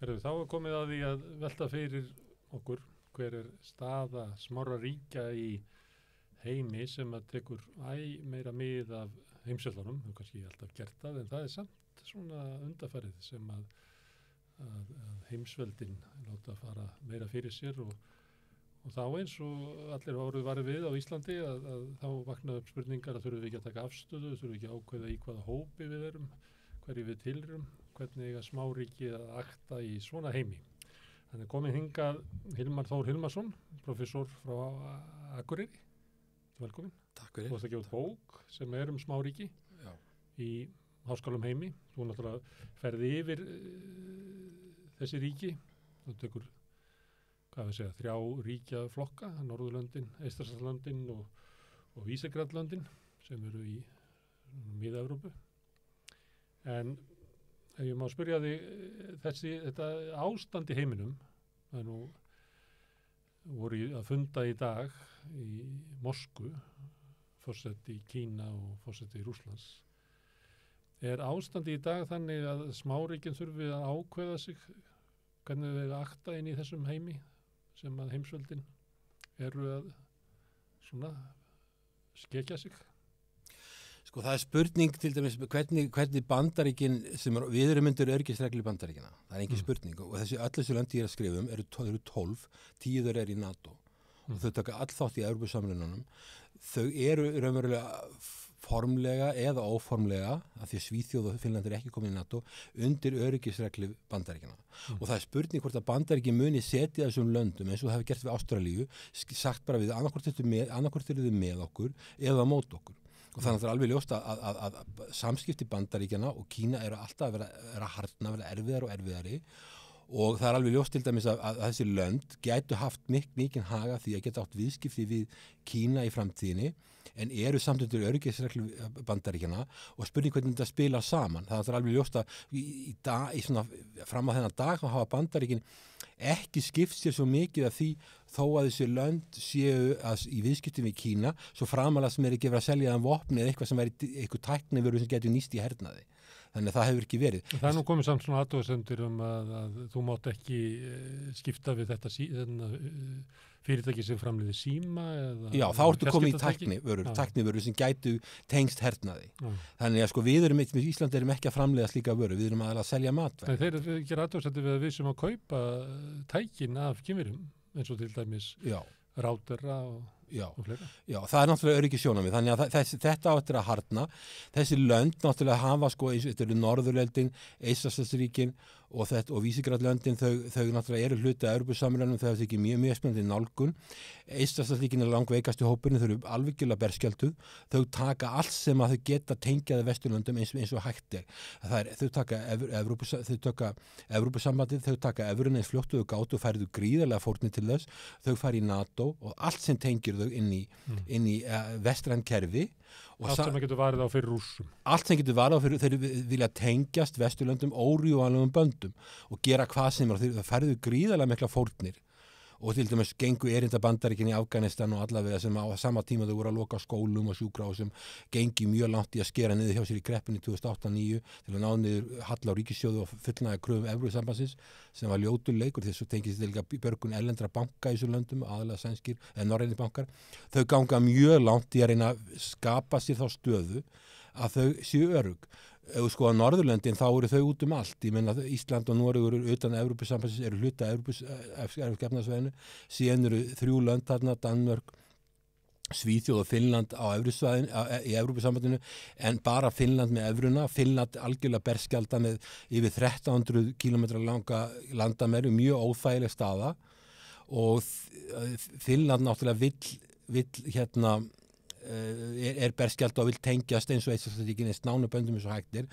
Þá er komið að því að velta fyrir okkur hver er staða smárra ríkja í heimi sem að tekur meira mið af heimsveldunum, við kannski alltaf gert það, en það er samt svona undarfærið sem að heimsveldin láta fara meira fyrir sér og þá eins og allir voru varið við á Íslandi að þá vaknaðu upp spurningar að þurfum við ekki að taka afstöðu, þurfum við ekki að ákveða í hvaða hópi við erum, hverju við tilheyrum, hvernig eiga smáríki að akta í svona heimi. Þannig komið hingað Hilmar Þór Hilmarsson, professor frá Akureyri. Velkomin. Takk fyrir. Þú varst að gefa út bók sem er smáríki í háskólum heimi. Þú náttúrulega ferði yfir þessi ríki. Þú tekur, þrjá ríkjaflokka, Norðurlöndin, Eystrasaltslöndin og Vísegradlöndin sem eru í Mið-Evrópu. En ef ég má spyrja þig, þetta ástand í heiminum, það nú voru að funda í dag í Moskvu, forseti í Kína og forseti í Rússlands. Er ástandi í dag þannig að smáríkin þurfi að ákveða sig hvernig þau akta inn í þessum heimi sem að heimsveldin eru að svona skekja sig? Sko það er spurning til dæmis hvernig Bandaríkin við erum undir öryggisreglu Bandaríkina. Það er engin spurning og öll þessi lönd ég er að skrifa eru 12, 10 þeir eru í NATO og þau taka all þátt í Evrópusamvinnunum. Þau eru raunverulega formlega eða óformlega, af því að Svíþjóð og Finnland er ekki komið í NATO, undir öryggisreglu Bandaríkina. Og það er spurning hvort að Bandaríkin muni setja þessum löndum eins og það hefur gert við Ástralíu, sagt bara við annarkvort eru þið með okkur eða mót okkur. Og þannig að það er alveg ljóst að samskipti Bandaríkjanna og Kína eru alltaf að vera harðna, vera erfiðar og erfiðari og það er alveg ljóst til dæmis að þessi lönd gætu haft mikinn haga því að geta átt viðskipti við Kína í framtíðinni en eru samt undir öryggisreglu Bandaríkjanna og spurning hvernig þetta spila saman. Það er alveg ljóst að fram að þennan dag hafa Bandaríkin ekki skipt sér svo mikið af því þó að þessi lönd séu í viðskiptum við Kína svo framalega sem ekki verið að selja þeim vopni eða eitthvað sem er eitthvað tæknivöru sem getur nýst í hernaði. Þannig að það hefur ekki verið. Það er nú komið samt svona athugasemdir að þú mátt ekki skipta við þetta fyrirtæki sem framleiðir síma eða... Já, þá ertu komið í tæknivöru sem gætu tengst hernaði. Þannig að sko við Íslandi erum ekki að framleiða slíka vöru, við erum að selja matværi. Þeir gera athugasemdir við að við sem að kaupa tækin af kynverum, eins og til dæmis rátera og fleira. Já, það er náttúrulega öryggissjónarmið, þannig að þetta áttir að harðna. Þessi lönd náttúrulega hafa þetta eru Norðurlöndin, Eystrasaltsríkin og Vísegrad-löndin, þau náttúrulega eru hluti af Evrópusamvinnunum, þau hafa tekið mjög spennandi nálgun. Eystrasaltsríkin er langveikasti hópurinn, þau eru alvegjulega berskjölduð, þau taka allt sem að þau geta tengjaði Vesturlöndum eins og hægt er. Þau taka Evrópusambandið, þau taka evruna eins fljótt og þau gátu og færðu gríðarlega fórnir til þess, þau fara í NATO og allt sem tengir þau inn í vestræn kerfi. Allt sem getur varið á fyrir Rússum. Allt sem getur varið á fyrir, þeir vilja tengjast Vesturlöndum órjúvanlegum böndum og gera hvað sem er, það færðu gríðarlega mikla fórnir og til dæmis gengu erinda Bandaríkin í Afganistan og allavega sem á sama tíma þau voru að loka skólum og sjúkrahúsum gengi mjög langt í að skera niður hjá sér í kreppunni 2008-2009 til að ná niður halla á ríkissjóðu og fullnægja kröfum Evrópusambandsins sem var ljótur leikur þess að tengist til björgun erlendra banka í þessu löndum, aðalega sænskir eða norrænir bankar. Þau ganga mjög langt í að reyna að skapa sér þá stöðu að þau séu örugg. Ef við skoðum Norðurlöndin þá eru þau út allt. Ég meina Ísland og Noregur utan Evrópusambandsins eru hluti af Evrópskefnaðarsvæðinu. Síðan eru 3 lönd þarna, Danmörk, Svíþjóð og Finnland í Evrópusambandinu en bara Finnland með evruna. Finnland algjörlega berskjalda með yfir 1300 kilometra langa landamæri, mjög óþægileg staða og Finnland náttúrulega vill er berskjald og vil tengjast eins og Eystrasaltsríkin eins nánu böndum eins og hægt er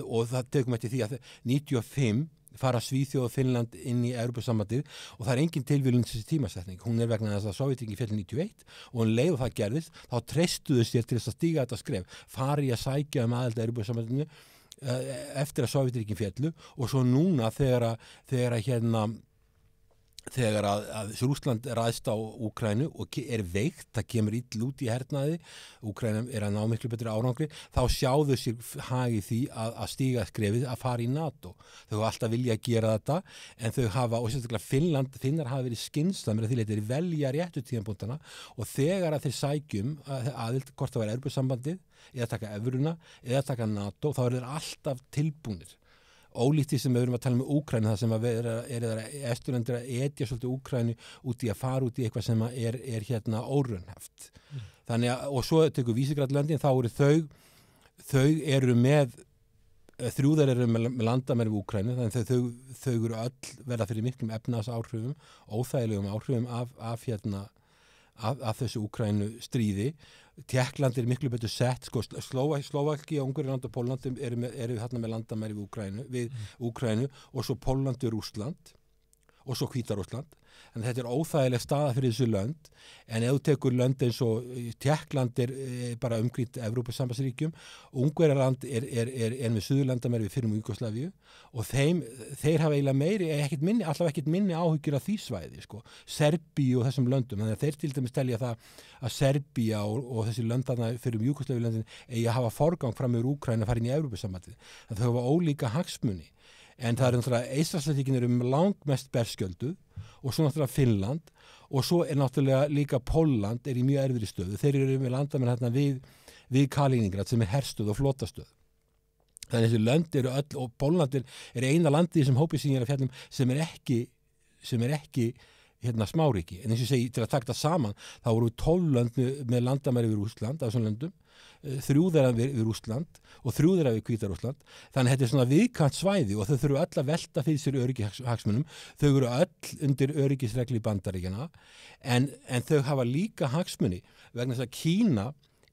og það tekum eftir því að 95 fara Svíþjóð og Finnland inn í Evrópusambandið og það er engin tilvílun þessi tímasetning, hún er vegna þess að Sovétríkin féll 91 og leið og það gerðist þá treystuðu sér til þess að stíga þetta skref fari að sækja aðild að Evrópusambandinu eftir að Sovétríkin féllu og svo núna þegar þegar að Rússland ræðst á Úkraínu og veikt, það kemur ill út í hernaði, Úkraína að ná miklu betri árangri, þá sjáðu sér hagi því að stíga skrefið að fara í NATO. Þau hafa alltaf vilja að gera þetta, en þau hafa, og sérstaklega Finnar hafa verið skynsamir að því leyti velja réttu tímapunktana og þegar að þeir sækjum aðild, hvort það var Evrópusambandið, eða taka evruna, eða taka NATO, þá eru þeir alltaf tilbúnir. Ólíkt því sem við erum að tala um Úkraínu, það sem að Esturlendur að etja svolítið Úkraínu út í að fara út í eitthvað sem er hérna óraunhæft. Þannig að, og svo tekur Vísegrad-löndin, þá eru þau eru með, þrjúðar eru með landamæri við Úkraínu, þannig að þau eru öll verða fyrir miklum efnahagsáhrifum, óþægilegum áhrifum af þessu Úkraínu stríði. Tékkland miklu betur sett, sko, Slóvakía, Ungverjaland og Pólland eru þarna með landamæri við Úkraínu og svo Pólland og Rússland og svo Hvíta-Rússland. En þetta er óþægileg staða fyrir þessu lönd, en ef þú tekur lönd eins og Tékkland bara umkringt Evrópusambandsríkjum, Ungverjaland er með Suðurlandamæri við fyrrum Júgóslavíu og þeir hafa eiginlega alltaf ekkert minni áhyggjur af því svæði, sko, Serbíu og þessum löndum, þannig að þeir til dæmis telja það að Serbía og þessi lönd þarna fyrrum Júgóslavíulöndin eigi að hafa forgang fram yfir Úkraínu að fara inn í Evrópusambandið, en þau hafa ólíka hagsmuni. En það náttúrulega, Eystrasaltsríkin eru langmest berskjölduð og svo náttúrulega Finnland og svo náttúrulega líka Pólland í mjög erfiðri stöðu. Þeir eru með landamenn hérna við Kaliningrad sem herstöð og flotastöð. Þannig þessi lönd eru öll, og Pólland eina landið sem hópið sín að fjallum sem er ekki hérna smáríki. En eins og ég segi, til að taka það saman, þá voru 12 lönd með landamæri við Rússland, af þessum löndum, 3 þeirra við Rússland og 3 þeirra við Hvíta-Rússland. Þannig þetta er svona viðkvæmt svæði og þau þurfu öll að velta fyrir sér öryggishagsmunum. Þau eru öll undir öryggisreglu Bandaríkjanna, en þau hafa líka hagsmuni vegna þess að Kína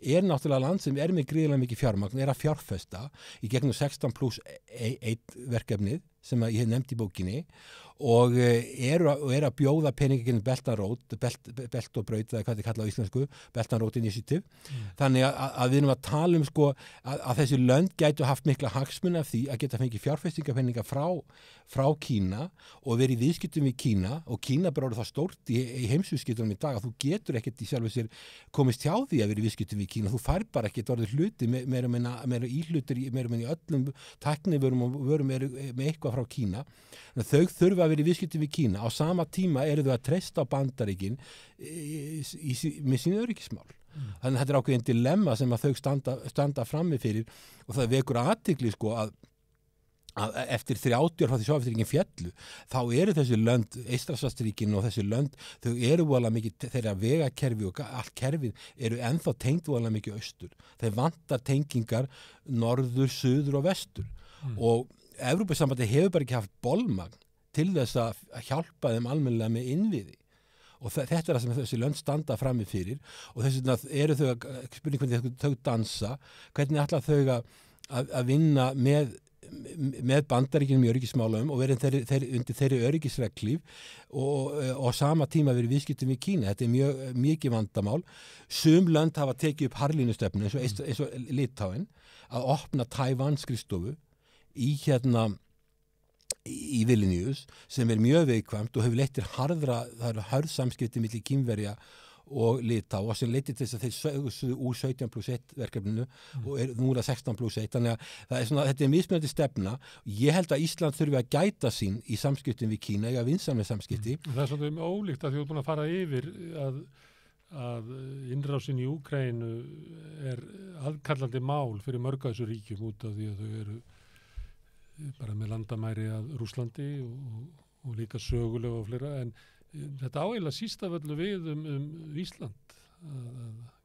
náttúrulega land sem með gríðarlega mikið fjármagn, að fjárfesta í gegnum 16+1 verkefnið sem ég hef nefnt í bókinni og að bjóða peningi gegn Belt og braut, eða hvað þið kalla á íslensku, Belt and Road Initiative. Þannig að við erum að tala um, sko, að þessi lönd gætu haft mikla hagsmuni af því að geta fengið fjárfestingapeninga frá Kína og verið í viðskiptum við Kína, og Kína bara orðið það stórt í heimsviðskiptunum í dag að þú getur ekkert í sjálfu sér komist hjá því að verið í viðskiptum við Kína. Þú fær bara ekkert orðið hluti, meira íhlutir, meira í öllum tæknivörum og vörum með eitthvað frá Kína. Þau þurfa að vera í viðskiptum við Kína. Á sama tíma eru þau að treysta á Bandaríkin með sín öryggismál. Þannig að þetta er ákveðin dilemma sem að þau standa frammi fyrir, og það vekur athygli, sko, að eftir 30 frá því Sovétríkin féllu, þá eru þessi lönd, Eystrasaltsríkin og þessi lönd, þau eru voðalega mikið, þeirra vegakerfi og allt kerfið eru ennþá tengd voðalega mikið austur. Þeir vantar tengingar norður, suður og vestur. Og Evrópusambandið hefur bara ekki haft bolmagn til þess að hjálpa þeim almennilega með innviði. Og þetta er það sem þessi lönd standa frammi fyrir, og þess vegna eru þau spurning hvernig þau dansa, hvernig ætla þau að vinna með Bandaríkjunum í öryggismálum og verið undir þeirri öryggisreglíf og sama tíma verið viðskiptum við Kína. Þetta er mjög mikið vandamál. Sum lönd hafa tekið upp harðlínustefnu eins og Litáin að opna Tævan skrifstofu í Vilnius, sem er mjög viðkvæmt og hefur leitt til hörð samskipti milli Kínverja og Litáa, sem leittir til þess að þeir sögðu úr 17+1 verkefninu og nú 16+1, þannig að þetta er mismunandi stefna. Ég held að Ísland þurfi að gæta sín í samskiptum við Kína, eiga vinsamleg samskipti. Það er svolítið ólíkt að þið búin að fara yfir að innrásin í Úkraínu er aðkallandi mál fyrir mörg af þessu ríkjum út af því að þau eru bara með landamæri að Rússlandi og líka sögulega og fleira, en þetta áeiginlega síst af öllu við Ísland,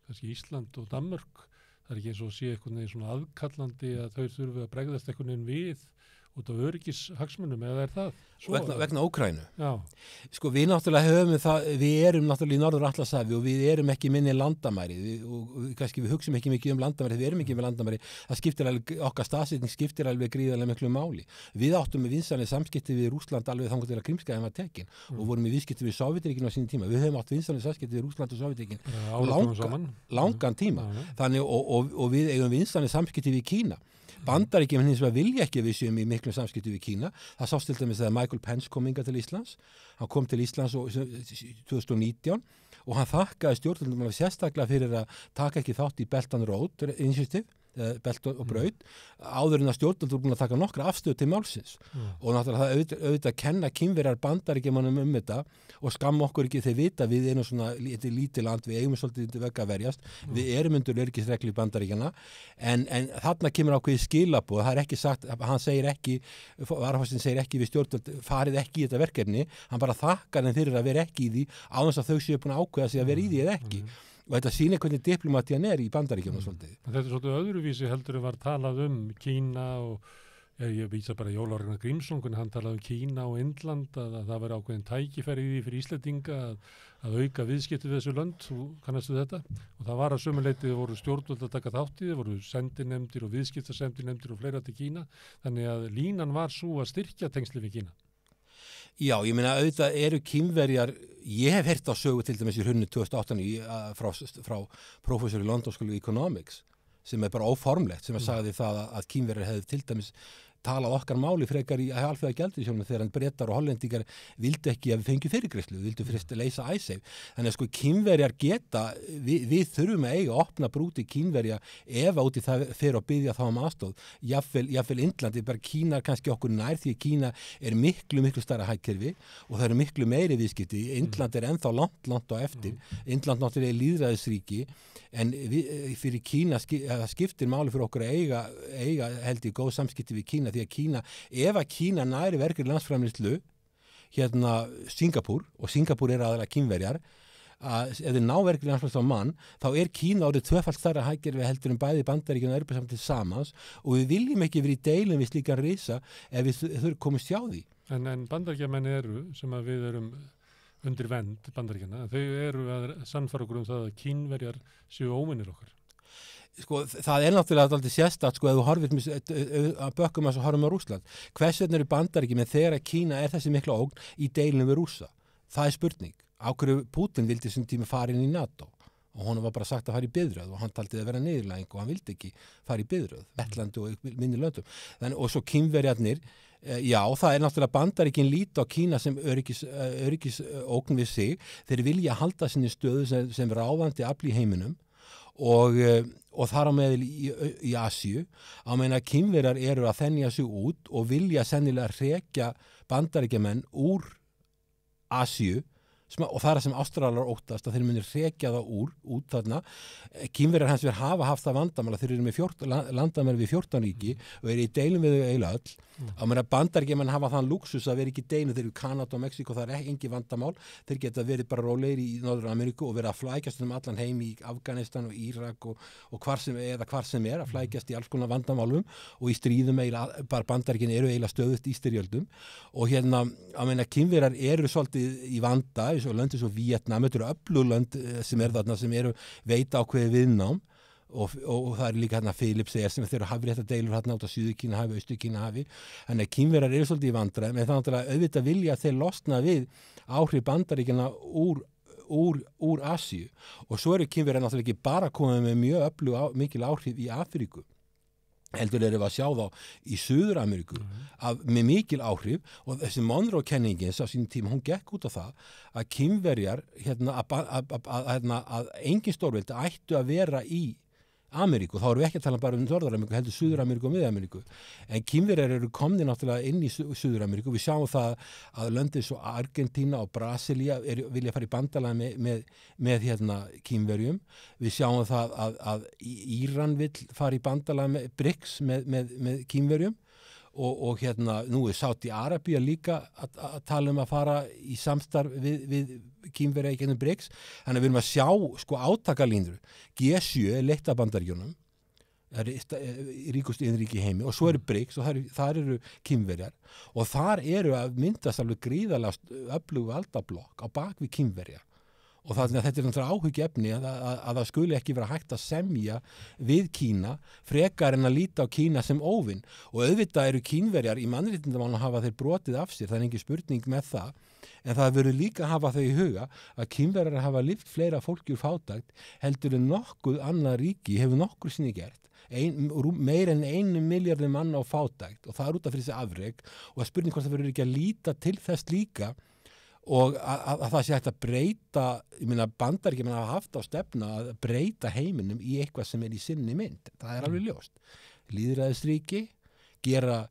kannski Ísland og Danmörk. Það er ekki eins og sé eitthvað svona aðkallandi að þau þurfi að bregðast eitthvað við út af öryggishagsmunum, eða er það? Vegna Úkraínu. Já. Sko við náttúrulega höfum það, við erum náttúrulega í Norður-Atlantshafi og við erum ekki minni landamæri og kannski við hugsum ekki mikið landamæri, við erum ekki með landamæri. Það skiptir alveg, okkar staðsetning skiptir alveg gríðarlega miklu máli. Við áttum með vinsamleg samskipti við Rússland alveg þangað til að Krímskeiðin var tekin og vorum í viðskipti við Sovétríkin á sínum tíma. Við höfum átt vinsamleg samskipti við Rússland og Sovétríkin langan tíma. Þannig og við eigum vinsamleg samskipti við Kína. Bandaríkjamenn hins vegar vilja ekki að við séum í miklu samskipti við Kína. Það sást til dæmis þegar Michael Pence kom hingað til Íslands. Hann kom til Íslands 2019 og hann þakkaði stjórnvöldum sérstaklega fyrir að taka ekki þátt í Belt and Road Initiative, Belt og braut, áður en að stjórnvöld voru búin að taka nokkra afstöðu til málsins og náttúrulega það auðvitað að kenna Kínverjar Bandaríkjamönnum þetta og skamma okkur ekki þegar vita við einu svona lítið land, við eigum svolítið vegg að verjast, við erum undir öryggisreglu í Bandaríkjana en þarna kemur ákveðið skilaboð, það ekki sagt, hann segir ekki, varafastin segir ekki við stjórnvöld, farið ekki í þetta verkefni, hann bara þakkar þeim fyrir að vera ekki í því á þess að þau séu búin að ákveða sig að vera í því eða ekki. Og þetta sýnir hvernig diplomatian í Bandaríkjunum svolítið. Þetta svolítið öðruvísi heldur var talað Kína og ég vísa bara Jólarinnar Grímsson, hvernig hann talaði Kína og Indland, að það veri ákveðin tækifæri í því fyrir Íslendinga að auka viðskipti við þessu lönd, þú kannastu þetta, og það var að sömuleyti voru stjórnvöld að taka þátt í, voru sendinefndir og viðskiptasendinefndir og fleira til Kína, þannig að línan var svo að styrkja tengsli við Kína. Já, ég meina auðvitað eru Kínverjar, ég hef heyrt á sögu til dæmis í hrunni 2008 frá prófessor í London School of Economics sem bara óformlegt, sem sagði það að Kínverjar hefði til dæmis talað okkar máli frekar í alþjóða gjaldeyrisjónum þegar hann Bretar og Hollendingar vildu ekki að við fengjum fyrirgreiðslu, vildu fyrst leysa Icesave. Þannig að sko Kínverjar geta, við þurfum að eiga að opna brúti Kínverja ef úti það fer að biðja þá aðstoð. Jafnvel Indlandi, bara Kína kannski okkur nær því að Kína miklu stærra hagkerfi og það eru miklu meiri viðskipti. Indland ennþá langt á eftir. Indland náttúrulega lýðræðisríki en fyrir Kína það skiptir máli fyrir okkur að eiga held í góð samskipti við Kína því að Kína, ef að Kína næri verkir landsframleiðslu Singapúr, og Singapúr aðalega Kínverjar, ef þið ná verkir landsframleiðslu á mann, þá Kína orðið tvöfalt stærra hagkerfi heldur bæði Bandaríkjunum og Evrópusambandið samans og við viljum ekki verið í deilum við slíkan risa ef við komumst hjá því. En Bandaríkjamenn sem að við erum undir vernd Bandaríkjana, þau eru að sannfæra okkur það að Kínverjar séu óvinir okkar. Sko, það náttúrulega alltaf sérstakt sko, ef þú horfir að bökkum að horfum á Rússland. Hvers vegna eru Bandaríkjamenn þegar Kína þessi mikla ógn í deilinu við Rússa? Það spurning. Á hverju Putin vildi þessum tíma fara inn í NATO og honum var bara sagt að fara í biðröð og hann taldi að vera niðurlæging og hann vildi ekki fara í biðröð, Lettlandi og minni löndum. Og svo Kínverjarnir, já, það náttúrulega Bandaríkin líta á Kína sem öryggis ógn við sig, þeir vilja halda sinni stöðu sem ráðandi afl í heiminum og þar á meðal í Asíu á meðan að Kínverjar eru að þenja sig út og vilja sennilega hrekja Bandaríkjamenn úr Asíu og það sem Ástralar óttast að þeir munir hrekja það út þarna. Kínverjar hans verið hafa haft það vandamál að þeir eru með landamæri við 14 ríki og eru í deilum við þau eiginlega öll. Á meðan að Bandaríkjamenn hafa þann luxus að vera ekki í deilum, þeir eru Kanada og Mexíkó, það engi vandamál, þeir geta verið bara rólegir í Norður-Ameríku og verið að flækjast allan heim í Afganistan og Írak og hvar sem er að flækjast í alls konar vandamálum og í stríðum bara Bandaríkin eru eiginlega stöðugt í styrjöldum og á meðan að Kínverjar eru svolítið í vanda og löndið svo Víetnam, þetta eru öflug lönd sem þarna sem eru veita ákveðið viðnám og það er líka Philips sem þeir eru hafréttadeilur út á Suður-Kínahafi, Austur-Kínahafi, þannig að Kínverjar eru svolítið í vandræðum, en þannig að auðvitað vilja að þeir losna við áhrif Bandaríkjanna úr Asíu og svo eru Kínverjar náttúrulega ekki bara komið með mjög mikil áhrif í Afríku, heldur erum við að sjá þá í Suður-Ameríku með mikil áhrif og þessi Monroe-kenningin á sínum tíma, hún gekk út á það að Kínverjar að engin stórveldi ættu að vera í Ameríku, þá erum við ekki að tala bara Norður-Ameríku, heldur Suður-Ameríku og Mið-Ameríku en Kínverjar eru komni náttúrulega inn í Suður-Ameríku, við sjáum það að löndin svo Argentína og Brasilia vilja fara í bandalag með Kínverjum, við sjáum það að Íran vill fara í bandalag með BRICS með Kínverjum og nú er Sádi-Arabía líka að tala að fara í samstarf við Kínverja í gennum BRICS, þannig að við erum að sjá sko átakalínur. G7 leitt af Bandaríkjunum, ríkustu innríki í heimi og svo eru BRICS og þar eru Kínverjar og þar eru að myndast alveg gríðarlega öflugu valdablokk á bak við Kínverja. Og þannig að þetta náttúrulega áhyggjuefni að það skuli ekki vera hægt að semja við Kína frekar en að líta á Kína sem óvin. Og auðvitað eru Kínverjar í mannréttindamálum að hafa þeir brotið af sér, það engin spurning með það. En það verður líka að hafa þau í huga að Kínverjar hafa lyft fleira fólki úr fátækt heldur en nokkuð annað ríki hefur nokkur sinni gert. meir en 1 milljarði manna á fátækt og það út af fyrir þessi afrek og að spurning hvort það verður ekki að líta til þess líka og að það sé hægt að breyta, ég meina Bandaríkjamenn hafa haft á stefna að breyta heiminum í eitthvað sem í sinni mynd, það alveg ljóst. Lýðræðisríki, gera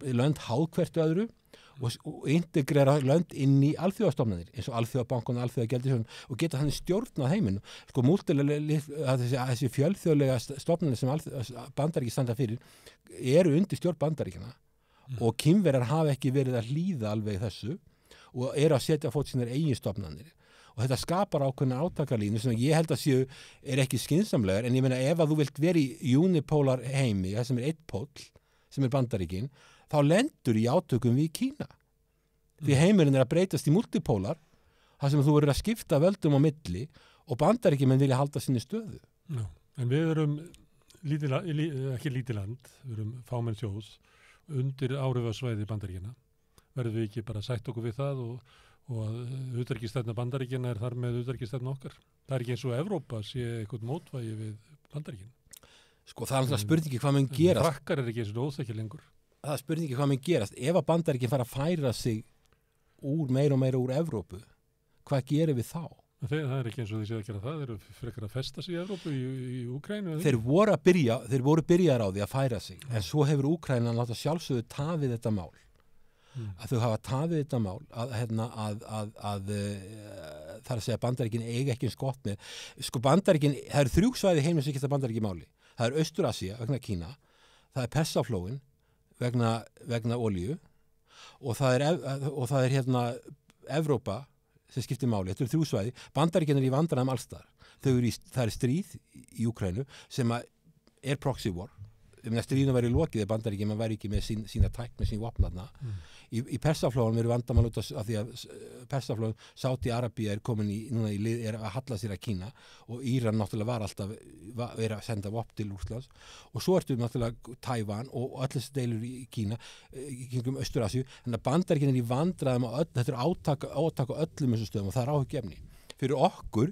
lönd háð öðru og integrera lönd inn í alþjóðastofnanir eins og alþjóðabankun og alþjóðagjaldeyrisjóðinn og geta þannig stjórnað heiminum. Sko þessi fjölþjóðlega stofnanir sem Bandaríki standa fyrir eru undir stjórn Bandaríkjanna og Kínverjar hafa ekki verið að hlýða alveg þessu og eru að setja fót sínar eigin stofnanir og þetta skapar ákveðna átakalínu sem ég held að ekki skynsamlegar en ég meina ef að þú vilt vera í unipolar heimi, það sem einn pól sem Bandaríkin, þá lendur í átökum við Kína. Því heimurinn að breytast í multipolar, þar sem þú verður að skipta völdum á milli og Bandaríkjamenn vilja halda sinni stöðu. Já, en við erum ekki lítið land, við erum fámenn þjóð undir áhrifasvæði Bandaríkjanna. Verðum við ekki bara sætt okkur við það og að utanríkisstefna Bandaríkjanna þar með utanríkisstefna okkar? Það ekki eins og Evrópa sé eitthvað mótvægi við Bandaríkjanna. Sko það alltaf spurningi hvað mun gerast. Frakkar ekki eins og óþekki lengur. Það spurningi hvað mun gerast. Ef að Bandaríkin fara að færa sig meira og meira úr Evrópu, hvað gerir við þá? Það ekki eins og þeir séu að gera það. Þeir eru frekar að festa sig í Evrópu, í Úkraínu. Þeir voru byrjar á því að færa sig, en svo hefur Úkraínan láta sjálfsögðu tafið þetta mál. Að þau hafa tafið þetta mál að þar að segja Bandaríkin eiga ekki eins gott með. Sko Bandaríkin, það eru 3 svæði heiminn sem geta Bandaríkin máli. Það er Austur-Asía vegna Kína, það er Persaflóin vegna olíu og það er hérna Evrópa sem skiptir máli. Þetta eru 3 svæði. Bandaríkin í vandræðum alls staðar. Það er stríð í Úkraínu sem er proxy war. Stríðinu væri lokið eða Bandaríkin væri ekki með sína tækni, með sín vopnaðna. Í Persaflóin eru vandamál út af því að Persaflóin, Sádi-Arabía er komin er að halla sér að Kína og Íran náttúrulega var alltaf að senda vopn til Rússlands og svo ertu náttúrulega Tævan og öll þessi deilur í Kína í kringum Austur-Asíu, en að Bandaríkin í vandræðum þetta er átaka á öllum þessum stöðum og það er áhyggjefni. Fyrir okkur,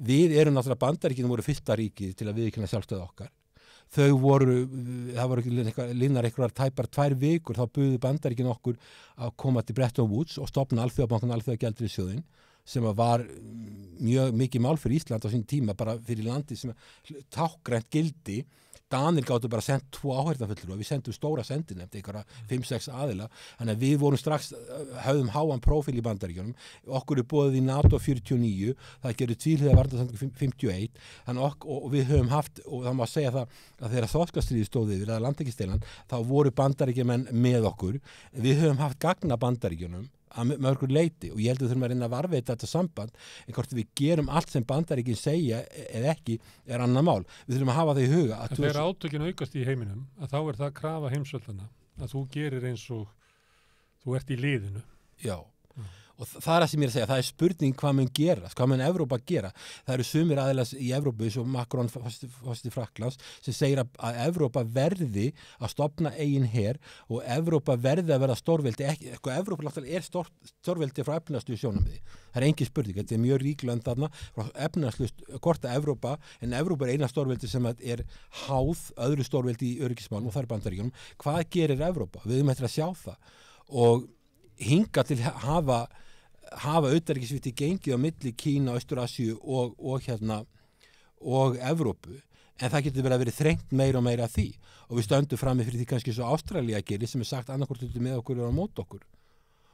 við erum náttúrulega Bandaríkin voru fyrsta ríkið til að viðurkenna sjálfstæði okkar. Það voru linnar einhverjar tæpar 2 vikur, þá buðu Bandaríkin okkur að koma til Bretton Woods og stofna alþjóðabankan alþjóðagjaldeyrisjóðinn sem var mjög mikið mál fyrir Ísland á sín tíma, bara fyrir landi sem tákgrænt gildi. Danir gátu bara sendt 2 áheyrnarfulltrúa, við sendum stóra sendinefnd, einhverja 5-6 aðila, þannig að við vorum strax, höfðum háan prófíl í Bandaríkjunum, okkur er boðið í NATO 49, það gerur tvíhliða varnarsamning 51, þannig og við höfum haft, og það má segja það að þegar þorskastríði stóð yfir, eða landhelgisdeilan, þá voru Bandaríkjamenn með okkur, við höfum haft gagn af Bandaríkjunum, að mörgur leiti og ég held að við þurfum að reyna að varðveita þetta samband en hvort við gerum allt sem Bandaríkin segja eða ekki er annað mál. Við þurfum að hafa það í huga. Þegar átökin aukast í heiminum að þá er það krafa heimsveldana að þú gerir eins og þú ert í liðinu. Já. Og það er það sem ég er að segja, það er spurning hvað mun gerast, hvað mun Evrópa gera. Það eru sumir aðeins í Evrópu, svo Macron fórsti Frakklands, sem segir að Evrópa verði að stofna eigin her og Evrópa verði að verða stórveldi. Evrópa náttúrulega er stórveldi frá efnahagslu sjónarmiði. Það er engin spurning, þetta er mjög rík lönd þarna, frá efnahagslu korta Evrópa, en Evrópa er eina stórveldi sem er háð öðru stórveldi í öryggismálum og það er Bandaríkjunum. Hvað gerir Evrópa? Við höfum eftir að sjá það. Og hinga til hafa utanríkisviti gengið á milli Kína, Austur-Asíu og Evrópu, en það getur verið þrengt meira og meira að því og við stöndum frammi fyrir því kannski svo Ástralía gerir sem er sagt annarkvort með okkur og á mót okkur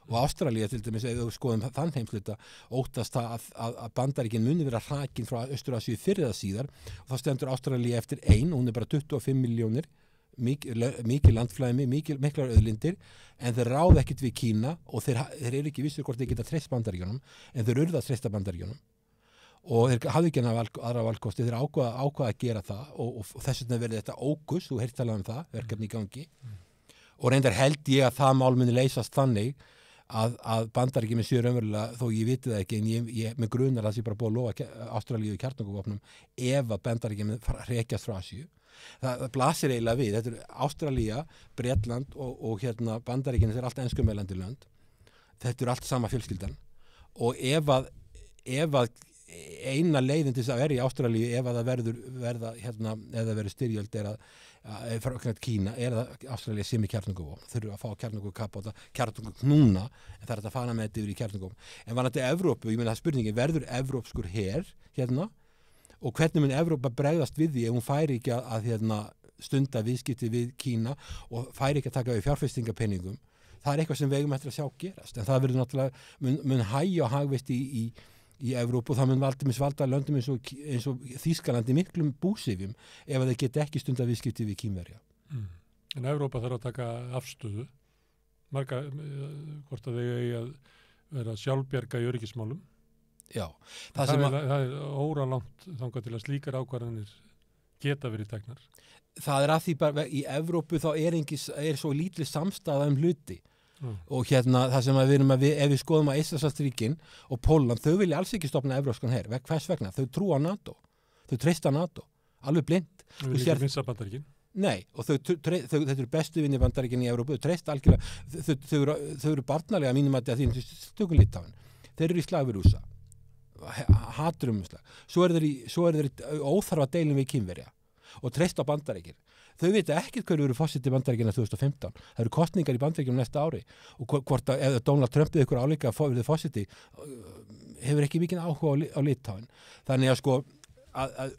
og Ástralía til dæmis, ef við skoðum þann heimsluta, óttast það að Bandaríkin muni vera hrakin frá Austur-Asíu fyrir það síðar og þá stendur Ástralía eftir hún er bara 25 milljónir mikið landflæmi, miklar auðlindir en þeir ráða ekkert við Kína og þeir eru ekki vissir hvort þeir geta treyst Bandaríkjunum en þeir urða að treysta Bandaríkjunum og þeir hafði ekki aðra valkosti, þeir ákvaða að gera það og þess vegna verði þetta ókus, þú heyrst talað um það, verkefni í gangi og reyndar held ég að það mál muni leysast þannig að Bandaríkjunum séu raunverulega, þó ég viti það ekki en ég með grunar að það sé bara búið að lofa Ástralíu kjarnorkuvopnum ef að Bandaríkjunum hrekjast frá Asíu. Það blasir eiginlega við, þetta er Ástralía, Bretland og Bandaríkin, þetta er allt enskumælandi lönd, þetta er allt sama fjölskyldan og ef að eina leiðin til þess að vera í Ástralíu ef að það verður styrjöld frá Kína að Ástralía sé með kjarnunguvopn, þurfa að fá kjarnungukapota, kjarnunguknúna, en það að fara með þetta yfir í kjarnunguvopn. En varðandi Evrópu, ég meina það spurningin, verður evrópskur her hérna, og hvernig mun Evrópa bregðast við því ef hún færi ekki að stunda viðskipti við Kína og færi ekki að taka við fjárfestingapenningum. Það eitthvað sem við eigum eftir að sjá gerast, en það verður náttúrulega mun hægja og hagvist í Evrópu og það mun valda löndum eins og Þýskalandi miklum búsifjum ef þeir geta ekki stunda viðskipti við Kínverja. En Evrópa þarf að taka afstöðu, hvort að þeir eigi að vera sjálfbjarga í öryggismálum. Já. Það er óralangt þangað til að slíkar ákvarðanir geta verið teknar. Það að því bara í Evrópu þá er svo lítið samstaða hluti. Og það sem ef við skoðum að Eystrasaltsríkin og Pólland, þau vilja alls ekki stofna evrópskan her. Hvers vegna? Þau trúa á NATO. Þau treysta NATO. Alveg blind. Þau vilja ekki missa Bandaríkin. Nei, og þetta eru bestu vinni Bandaríkin í Evrópu. Þau treysta algjörlega. Þau eru barnalega mínum að því stökum Litáin. Þeir eru í slag við Rússa. Haturum slag. Svo er þeir óþarfa deilum við Kínverja og treysta á Bandaríkin. Þau vita ekkert hverju eru fórseti Bandaríkjanna 2015. Það eru kosningar í Bandaríkjunum næsta ári og hvort ef Donald Trump eða ykkur álíka verið fórseti hefur ekki mikið áhuga á Litáin. Þannig að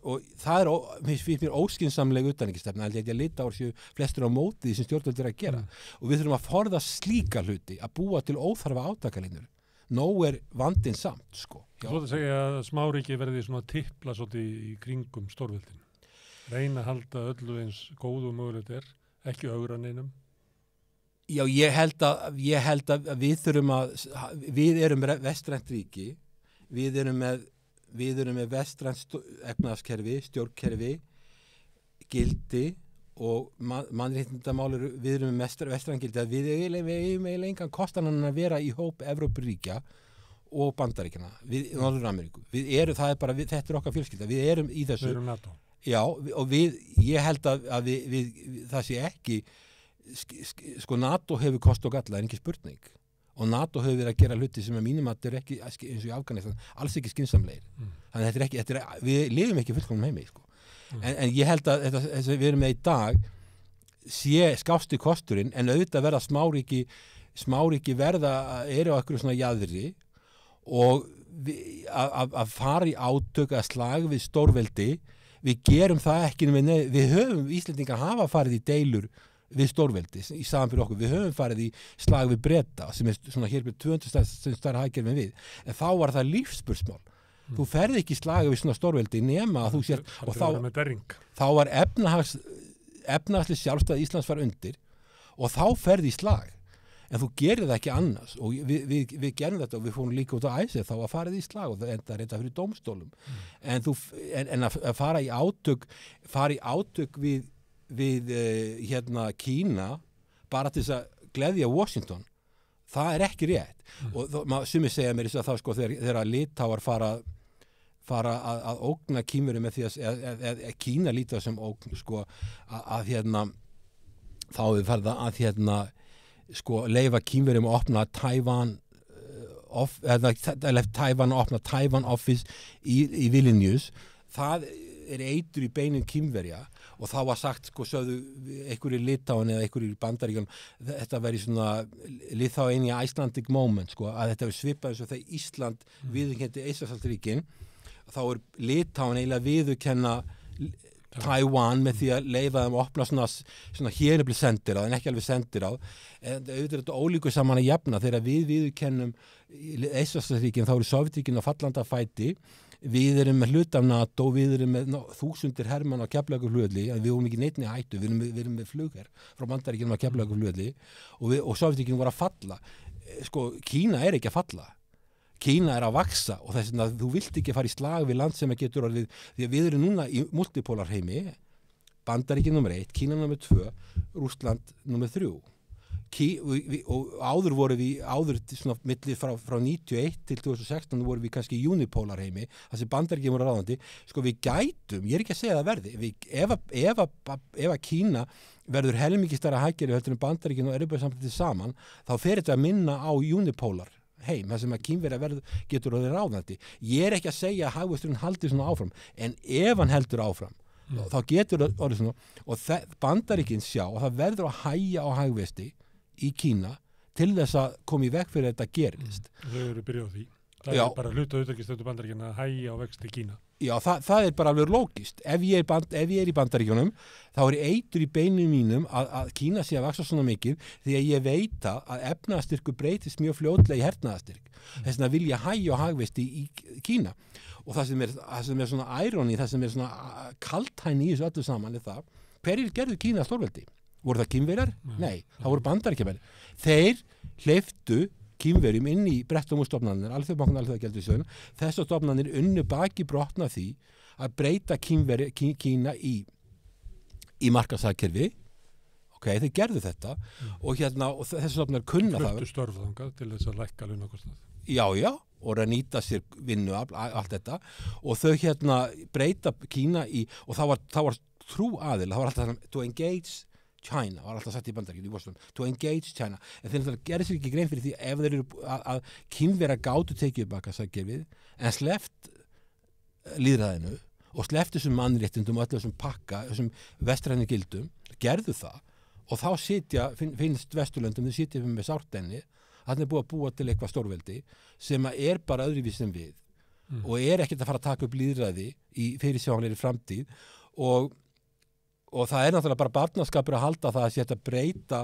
og það finnst mér óskynsamleg utanríkisstefna, held ég að Litáir séu flestur á móti því sem stjórnvöld eru að gera. Og við þurfum að forða slíka hluti, að búa til óþarfa átakalínur. Nóg er vandinn samt, sko. Svo það segja að smáríki verði svona tipla svolítið í kringum stórveldinu. Reyna að halda öllu eins góðu mögulegt ekki augra neinum. Já, ég held að við þurfum við erum vestrænt ríki, við erum með vestrænt efnahagskerfi, stjórnkerfi, gildi og mannréttindamál við erum með vestrænt gildi að við eigum engan kostanan að vera í hóp Evrópuríkja og Bandaríkjanna, við Norður-Ameríku. Þetta er okkar fjölskylda, við erum í þessu. Við erum NATO. Já, og ég held að það sé ekki, sko NATO hefur kost og galla, ekki spurning. Og NATO hefur verið að gera hluti sem að mínum að þetta er ekki, eins og í Afganistan, alls ekki skynsamlegir. Þannig að við lifum ekki fullkomnum heimi, sko. En ég held að þetta við erum með í dag sé skásti kosturinn, en auðvitað verða smáríki eru á einhverju svona jaðri og að fara í átök að slag við stórveldi. Við gerum það ekki, Íslendingar hafa farið í deilur við stórveldi í samanbyrju okkur. Við höfum farið í slag við Breta sem svona hér með 200 stærra hagkerfi en við. En þá var það lífsspursmál. Þú ferði ekki í slag við svona stórveldi nema að þú sér og þá var efnahagslega sjálfstæð Íslands var undir og þá ferði í slag. En þú gerir það ekki annars og við gerum þetta og við fórum líka út á æsir þá að farið í slag og það enda reynda fyrir dómstólum. En að fara í átök við Kína bara til þess að gleðja Washington, það er ekki rétt. Og sumir segja mér þess að það sko þegar Litáar fara að ógna Kínverjum með því að Kína líta sem ógn sko að þá við farið að sko leyfa Kínverjum að opna Taiwan Office í Vilnius. Það er eitur í beinum Kínverja og þá var sagt, sko, sögðu einhverjir Litáin eða einhverjir Bandaríkjunum, þetta væri svona Lithuania Icelandic moment, sko, að þetta er svipað eins og þegar Ísland viðurkenndi Eystrasaltsríkin, þá er Litáin eiginlega viðurkenna Taiwan með því að leyfa þeim að opna svona hérnefli sendiráð en ekki alveg sendiráð. En auðvitað er þetta ólíku saman að jafna þegar við viðurkennum Eystrasaltsríkin, þá eru Sovétríkin á fallanda fæti. Við erum með hluta af NATO, við erum með þúsundir hermann á Keflavíkurflugvelli, við vorum ekki neinni hættu, við erum með flugher frá Bandaríkjunum á Keflavíkurflugvelli og Sovétríkin voru að falla. Sko, Kína er ekki að falla. Kína er að vaksa og þess að þú vilt ekki fara í slag við land sem getur orðið, því að við erum núna í multipolar heimi, Bandaríkin nr. 1, Kína nr. 2, Rússland nr. 3. Og áður voru við, svona milli frá 91 til 2016 voru við kannski í unipolar heimi, þar sem Bandaríkin voru ráðandi. Sko við gætum, ég er ekki að segja það verði, ef að Kína verður helmingi stærra hagkerfi heldur en Bandaríkin og Evrópusambandið saman, þá fer þetta að minna á unipolar heim, það sem að Kínverja getur orðið ráðandi. Ég ekki að segja að hagvöxturinn haldi svona áfram, en ef hann heldur áfram, þá getur orðið svona, og Bandaríkin sjá, og það verður að hægja á hagvexti í Kína til þess að koma í veg fyrir þetta gerist. Þau eru byrjað á því. Það er bara hluta utanríkisstjórnar Bandaríkjanna að hægja á vexti Kína. Já, það er bara alveg lógist. Ef ég er í Bandaríkjunum, þá er eitur í beinum mínum að Kína sé að vaxa svona mikið, því að ég veit að efnaðastyrkur breytist mjög fljótlega í hernaðastyrk. Þess vegna vil ég hægja á hagvexti í Kína. Og það sem er svona ironi, það sem er svona kaltæni í þessu öllu saman er það, hverjir gerðu Kína stórveldi? Voru það Kínverjar? Nei, það voru Bandaríkjamenn. Þeir hleyptu Kínverjum inn í Bretton Woods-stofnanir, Alþjóðabankann, Alþjóðagjaldeyrissjóðinn. Þessar stofnanir unnu baki brotna því að breyta Kína í markaðshagkerfi. Þeir gerðu þetta og þessar stofnanir kunna það. Fluttu störf þangað til þess að lækka launakostnað. Já, og að nýta sér vinnu, allt þetta. Og þau breyta Kína og það var trú aðila, það var alltaf to engage China, var alltaf sagt í Bandaríkjunum í Washington, to engage China, en þeir gerði sér ekki grein fyrir því ef þeir eru að Kínverja gátu tekið upp markaðshagkerfið en sleppt lýðræðinu og sleppt þessum mannréttindum og öllu þessum pakka, þessum vestrænu gildum, gerðu það og þá finnst Vesturlöndum, þau sitja með sártenni, þannig er búið að búa til eitthvað stórveldi sem er bara öðruvís en við og er ekkert að fara að taka upp lýðræði í fyrirsjáanlegri framtíð og það er náttúrulega bara barnaskapur að halda það að sé að breyta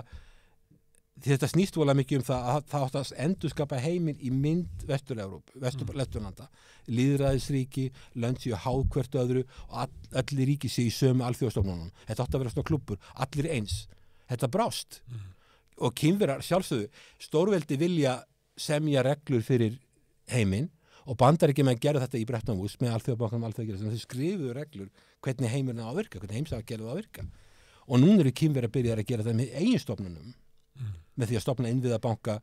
þetta snýst vola mikið það að það átt að endurskapa heiminn í mynd Vestur-Evrópu, Vesturlanda lýðræðisríki, lönd séu háð hvert öðru og allir ríki séu í sömu alþjóðastofnunum. Þetta átt að vera svona klubbur, allir eins. Þetta brást. Og Kínverjar sjálfsögðu, stórveldi vilja semja reglur fyrir heiminn og Bandaríkjamenn gerðu þetta í Bretton Woods með Alþjóðabankann, Alþjóðagjaldeyrissjóðnum, þau skrifuðu reglur hvernig heimurinn á að virka, hvernig heimsagagerðu á að virka. Og núna eru Kínverjar að byrja að gera það með eigin stofnunum, með því að stofna innviðabanka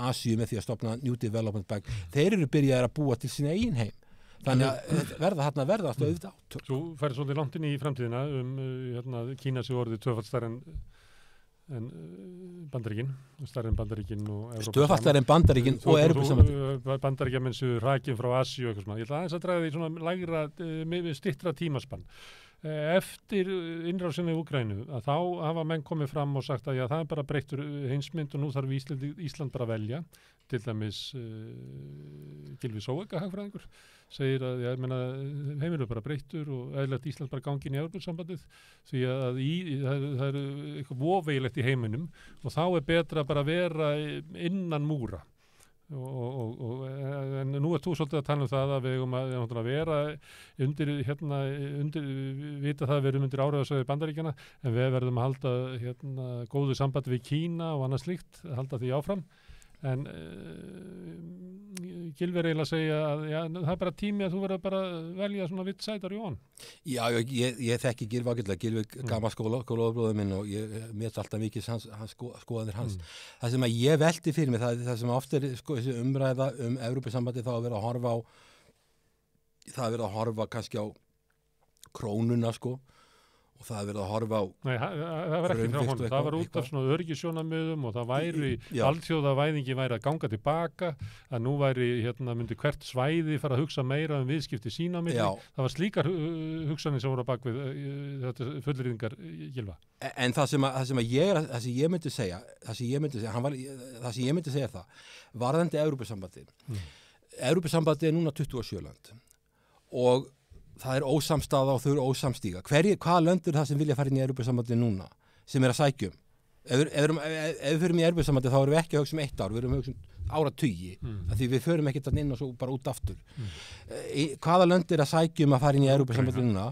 Asíu, með því að stofna New Development Bank. Þeir eru byrjað að búa til sín eigin heim. Þannig að verða alltaf auðvitað átök. Þú færði svolítið langt inn í framtíðina Kína sé orðið tvöfalt stærri en Bandaríkin, stærri en Bandaríkin og Evrópa. Tvöfalt stærri en Bandaríkin og Evrópusambandið. Bandaríkjamenn séu hrakin frá Asíu og eitthvað svona. Ég ætla aðeins að draga því svona lægra, stittra tímaspann. Eftir innrásinni í Úkraínu að þá hafa menn komið fram og sagt að það er bara breyttur heimsmynd og nú þarf Ísland bara að velja. Til dæmis Gylfi Zoëga hagfræðingur segir að heimurinn er bara breyttur og eðlilegt Ísland bara gangi inn í Evrópusambandið því að það er eitthvað voveigilegt í heiminum og þá er betra bara að vera innan múra. En nú ert þú svolítið að tala um það að við eigum að vera undir vita það að við erum undir áhrifasvæði Bandaríkjanna en við verðum að halda góðu sambandi við Kína og annað slíkt, halda því áfram en Gylfi er eiginlega að segja að það er bara tími að þú verður bara að velja svona vitt sætar í on. Já, ég þekki Gylfi ágætlega, Gylfi gammal skólabróður minn og mér er alltaf mikið skoðanir hans. Það sem að ég velti fyrir mig, það sem oft er þessi umræða Evrópusambandi þá að vera að horfa kannski á krónuna og það verið að horfa á Nei, það var ekki frá honum, það var út af svona öryggisjónarmiðum og það væri alþjóðavæðingi væri að ganga tilbaka að nú væri, myndi hvert svæði fara að hugsa meira viðskipti sín á milli, það var slíkar hugsanir sem voru á bakvið þetta fullrýðingar Gylfa. En það sem ég myndi segja það varðandi Evrópusambandið. Evrópusambandið er núna 27 lönd og það er ósamstaða og þau eru ósamstíga. Hvaða lönd er það sem vilja fara inn í Evrópusambandið núna sem er að sækjum? Ef við förum í Evrópusambandið þá erum við ekki að hugsa 1 ár, við erum að hugsa áratugi, því við förum ekkert inn og svo bara út aftur. Hvaða lönd er að sækjum að fara inn í Evrópusambandið núna?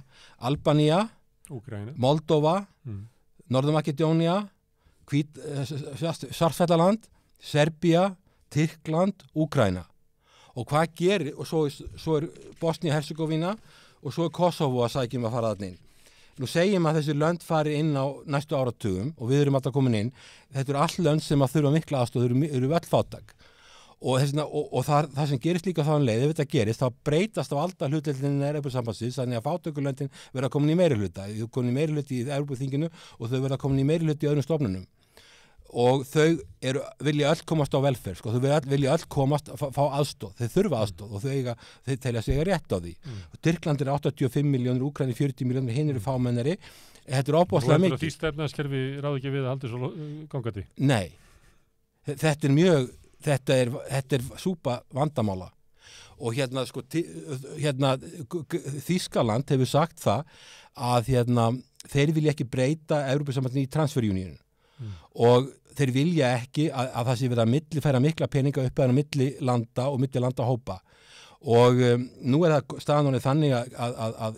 Albanía, Úkraína, Moldóva, Norður-Makedónía, Svartfjallaland, Serbía, Tyrkland, Úkraína. Og hvað gerir, og svo er Bosnia-Herzegovina og svo er Kosovo að sækjum að fara þarna inn. Nú segjum að þessi lönd fari inn á næstu áratugum og við erum alltaf komin inn. Þetta eru all lönd sem að þurfa mikla aðstoð, eru öll fátæk. Og það sem gerist líka þá leið, ef þetta gerist, þá breytast á alltaf hlutdeildinni Evrópusambandsins, þannig að fátækulöndin verða komin í meirihluta. Þau komin í meirihluti í Evrópuþinginu og þau verða komin í meirihluti í öðrum stofnunum. og þau vilja öll komast á velferð, sko, þau vilja öll komast fá aðstoð, þau þurfa aðstoð og þau telja sig rétt á því. Tyrkland 85 milljónir, Úkraína 40 milljónir, hinn eru fámennari. Þetta ofboðslega mikið. Og því stefnaðskerfi ráð ekki við að halda svo gangandi? Nei, þetta er súpa vandamála og sko, Þýskaland hefur sagt það að þeir vilja ekki breyta Evrópusambandinu í transferunion og þeir vilja ekki að það sé verið að millifæra mikla peninga upp að milli landa og milli landahópa og nú það staðan orðið þannig að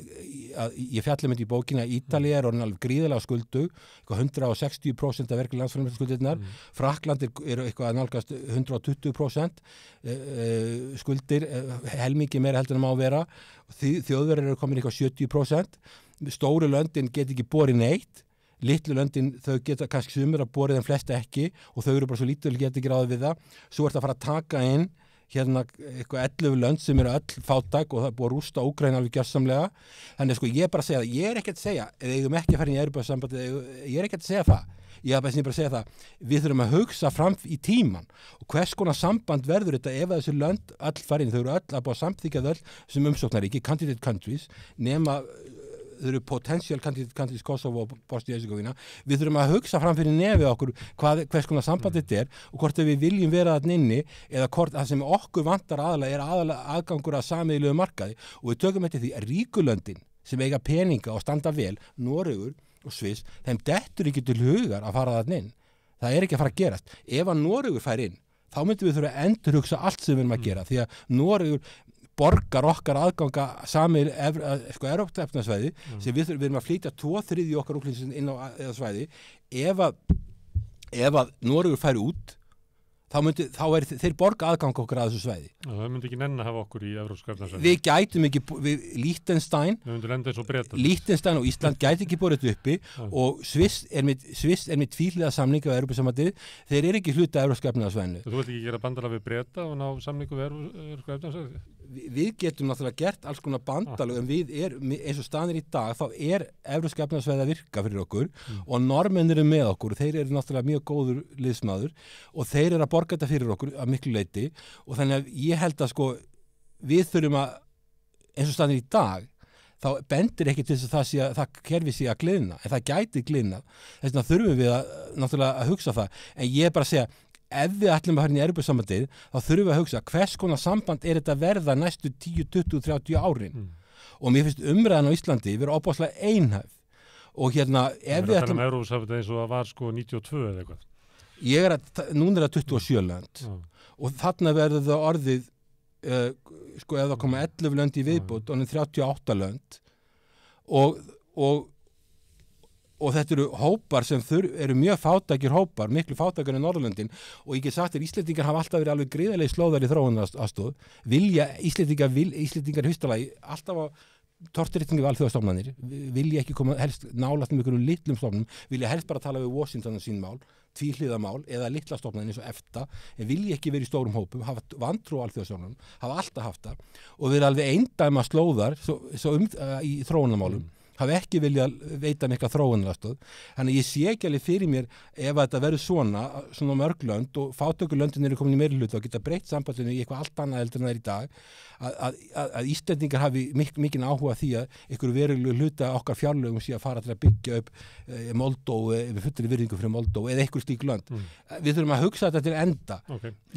ég fjalla í bókina að Ítalía orðin alveg gríðarlega skuldu, 160% af verkli landsframleiðsluskuldirnar, Frakkland eitthvað að nálgast 120% skuldir, helmingi meira heldur en má vera, Þjóðverjar eru komin eitthvað 70%, stóru löndin get ekki borið neitt, litlu löndin þau geta kannski sumir að borið en flesta ekki og þau eru bara svo lítil geta ekki ráðið við það, svo að fara að taka inn eitthvað 11 lönd sem eru öll fátæk og það er búið að rústa Úkraína alveg gjörsamlega. Þannig sko ég bara segja það, ég ekki að segja, eða eigum ekki að fara inn í Evrópusambandið, ég ekki að segja það. Ég bara að segja það, við þurfum að hugsa fram í tíman og hvers konar samband verður þetta ef þessi lönd öll fara inn, þau eru öll að búið að samþykja þau sem umsóknaríki, candidate countries, nema þau eru potential countries Kosovo og Bosnia-Herzegovina. Við þurfum að hugsa fram fyrir nefið okkur hvers konar samband þetta er og hvort við viljum vera þarna inni eða hvort það sem okkur vantar aðalega aðgangur að sameiginlegu markaði og við tökum eftir því að ríkulöndin sem eiga peninga og standa vel, Noregur og Sviss, þeim dettur ekki til hugar að fara þarna inn. Það ekki að fara að gerast. Ef að Noregur fær inn, þá myndum við þurfa að endurhugsa allt sem við erum að gera því að Noregur borgar okkar aðganga samir Evrópska efnasvæði sem við erum að flytja 2/3 okkar útlýnsins inn á svæði ef að Noregur færi út þá þeir borga aðgang okkar að þessu svæði. Það myndi ekki nenn að hafa okkur í Evrópska efnasvæði. Við gætum ekki, Liechtenstein og Ísland gæti ekki borðið uppi og Sviss er með tvíhliða samningu á Evrópusambandið, þeir eru ekki hluta Evrópska efnasvæðinu. Þú vilt ekki gera bandalag við Breta og ná samningu við Evrópska efnasvæði? Við getum náttúrulega gert alls konar bandalag en við eins og staðan í dag þá Evrópska efnasvæði að virka fyrir okkur og normenn eru með okkur, þeir eru náttúrulega mjög góður liðsmaður og þeir eru að borga þetta fyrir okkur að miklu leyti og þannig að ég held að sko við þurfum að eins og staðan í dag þá bendir ekki til þess að það kerfi sé að gliðna en það gæti gliðnað, þess vegna þurfum við náttúrulega að hugsa það en ég bara segja ef við ætlum að fara inn í Evrópusambandið þá þurfum við að hugsa hvers konar samband þetta verða næstu 10, 20, 30 árin og mér finnst umræðan á Íslandi vera óbáslega einhæf og ef við ætlum að Evrópusambandið eins og það var sko 92 eða eitthvað núna það 27 lönd og þarna verður það orðið sko ef það koma 11 lönd í viðbót og 38 lönd og þetta eru hópar sem eru mjög fátækir hópar, miklu fátækir en Norðurlöndin og ég get sagt að Íslendingar hafa alltaf verið alveg gríðarlega slóðar í þróunaraðstoð Íslendingar hustalagi alltaf á tortryggningu við alþjóðastofnanir vilja ekki koma helst nálægt með einhverjum litlum stofnum, vilja helst bara tala við Washington og sín mál, tvíhliðamál eða litla stofnanir eins og EFTA en vilja ekki verið í stórum hópum, hafa vantrú á alþjóðastofnunum, hafa alltaf haft það og verið alveg eindæma slóðar í þróunarmálum hafa ekki vilja veita mikla þróunaraðstoð. Þannig ég sé ekki alveg fyrir mér ef þetta verður svona mörglönd og fátækulöndin eru komin í meirihluta og geta breytt sambandinu í eitthvað allt annað heldur en það er í dag að Íslendingar hafi mikinn áhuga því að einhverju verulegu hluta okkar fjárlögum sé að fara til að byggja upp Moldóvu við fullri virðingu fyrir Moldóvu eða einhver slík lönd. Við þurfum að hugsa þetta til enda.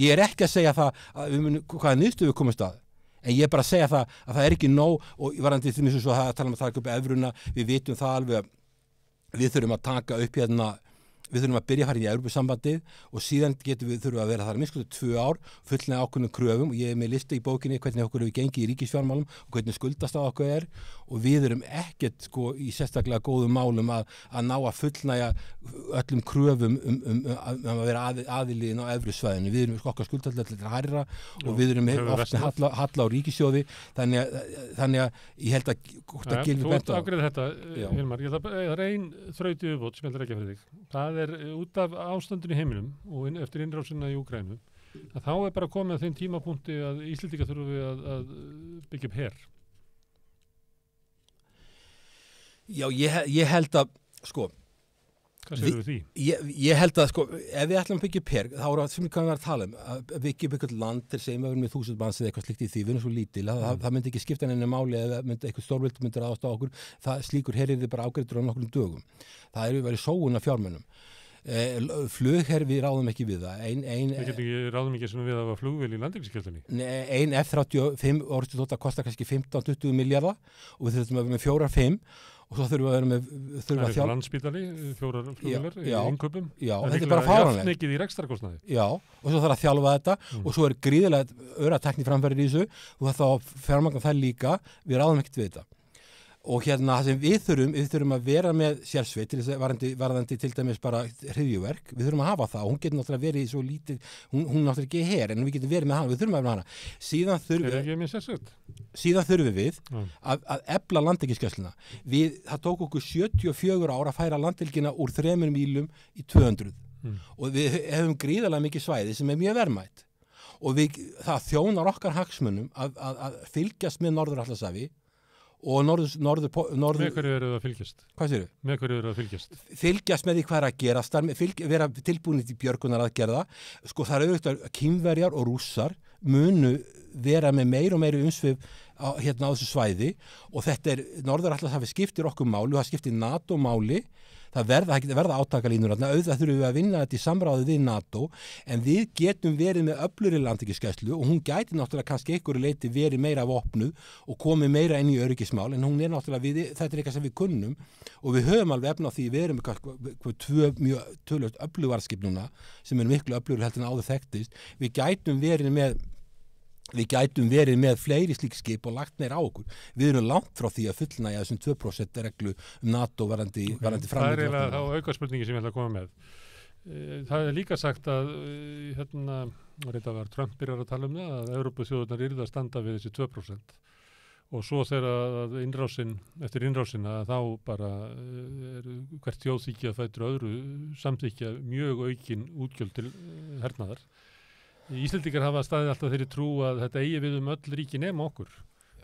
Ég ekki að segja það að hvaða niðurstöðu við komumst að en ég bara að segja það að það ekki nóg og varandi því eins og það að tala um að taka upp evruna, við vitum það alveg að við þurfum að taka upp við þurfum að byrja að fara í Evrópusambandið og síðan þurfum að vera þar minnst 2 ár fullnægja ákveðnum kröfum og ég með lista í bókinni hvernig okkur hefur gengið í ríkisfjármálum og hvernig skuldastað okkur og við erum ekkert sko í sérstaklega góðum málum að ná að fullnægja öllum kröfum að vera aðiliðin á evrusvæðinu. Við erum okkar skuldallega hærra og við erum ofta halla á ríkissjóði þannig að ég held að Þú ert afgreið þetta, Hilmar, það er ein þraut viðbót sem ég ætla ekki að fyrir þig. Það er út af ástandinu í heiminum og eftir innrásina í Úkraínu að þá er bara komið að þeim tímapunkti að Íslendingar þurfum við að byggja upp her. Já, ég held að sko Hvað segir við því? Ég held að, sko, ef við ætlum að byggja upp her, þá er það sem við kannum að tala að byggja upp eitthvað land til segjum að við erum með 1000 manns eða eitthvað slikt í því, við erum svo lítil, það myndi ekki skipta henni máli eða eitthvað stórvild myndir aðast á okkur, slíkur herrið er bara ágreitur á nokkrum dögum. Það er verið sóun af fjármunum. Flugherfi ráðum ekki við það. Við ráðum ekki við að hafa flugvél í landhelgisgæslunni. Ein F-35 orðstóta kostar kannski 15-20 milljarða og við þurfum að vera með 4-5 og svo þurfum við að vera með það er landspítali, 4 flugvélar í innkaupum. Já, þetta er bara fáránlegt. Jafnmikið í rekstrarkostnaði. Já, og svo þarf að þjálfa þetta og svo er gríðarlega öratekni framfærir í þessu og það þá fjármagna það líka, við ráðum ekkert við þetta. Og hérna það sem við þurfum að vera með sérsveit til þess að varðandi til dæmis bara hryðjuverk, við þurfum að hafa það og hún getur náttúrulega verið svo lítið, hún náttúrulega ekki her en við getum verið með hana, við þurfum að vera með hana. Síðan þurfum við að efla landhelgisgæsluna. Það tók okkur 74 ár að færa landhelgina úr 3 mílum í 200 og við hefum gríðarlega mikið svæði sem er mjög verðmætt og það þjónar okkar hagsmunum að fylgjast með Norður-Atlantshafi og norður Með hverju eru það að fylgjast? Hvað segirðu? Með hverju eru það að fylgjast? Fylgjast með því hvað er að gerast, vera tilbúinir til björgunaraðgerða. Sko það er auðvitað að Kínverjar og Rússar munu vera með meir og meiri umsvif á þessu svæði og þetta er Norður-Atlantshafi skiptir okkur máli og það skiptir NATO máli. Það verða átakalínur, auðvitað þurfum við að vinna þetta í samráði við NATO, en við getum verið með öflugri landhelgisgæslu og hún gæti náttúrulega kannski einhverju leyti verið meira vopnuð og komið meira inn í öryggismál, en hún er náttúrulega, þetta er eitthvað sem við kunnum og við höfum alveg efna á því, við erum með 2 mjög töluvert öflugvarskip núna sem er miklu öflugri heldur en áður þekktist, við gætum verið með fleiri slík skip og lagt meira á okkur. Við erum langt frá því að fullnægja þessum 2% reglu NATO varandi framleiðslu. Það er eiginlega þá aukaspurningi sem ég ætla að koma með. Það er líka sagt að þetta var Trump byrjar að tala um það, að Evrópuþjóðirnar yrðu að standa við þessi 2%. Og svo þegar eftir innrásina þá bara hvert þjóðþykja að fætur öðru samþykja mjög aukin útgjöld til hernaðar. Íslendingar hafa staðið alltaf þeirri trú að þetta eigi við öll ríki nema okkur.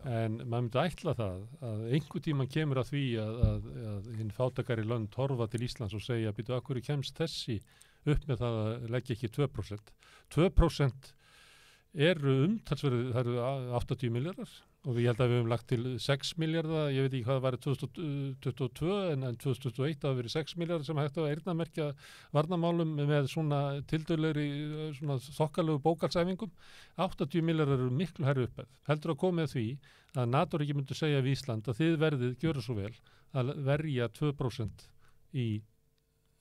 En maður myndi ætla það að einhver tíma kemur að því að hinn fátækari lönd horfa til Íslands og segja býtu af hverju kemst þessi upp með það að leggja ekki 2%. 2% eru umtalsverðið, það eru 80 milljarðar og ég held að við höfum lagt til 6 milljarða, ég veit ekki hvað það var 2022 en 2021 það hafa verið 6 milljarðar sem hægt að eyrnamerkja varnarmálum með svona tildurlegri svona þokkalegu bókalsæfingum. 80 milljarðar eru miklu hærri upphæð. Heldur að koma með því að NATO ekki myndi segja við Ísland að þið verðið gjöra svo vel að verja 2% í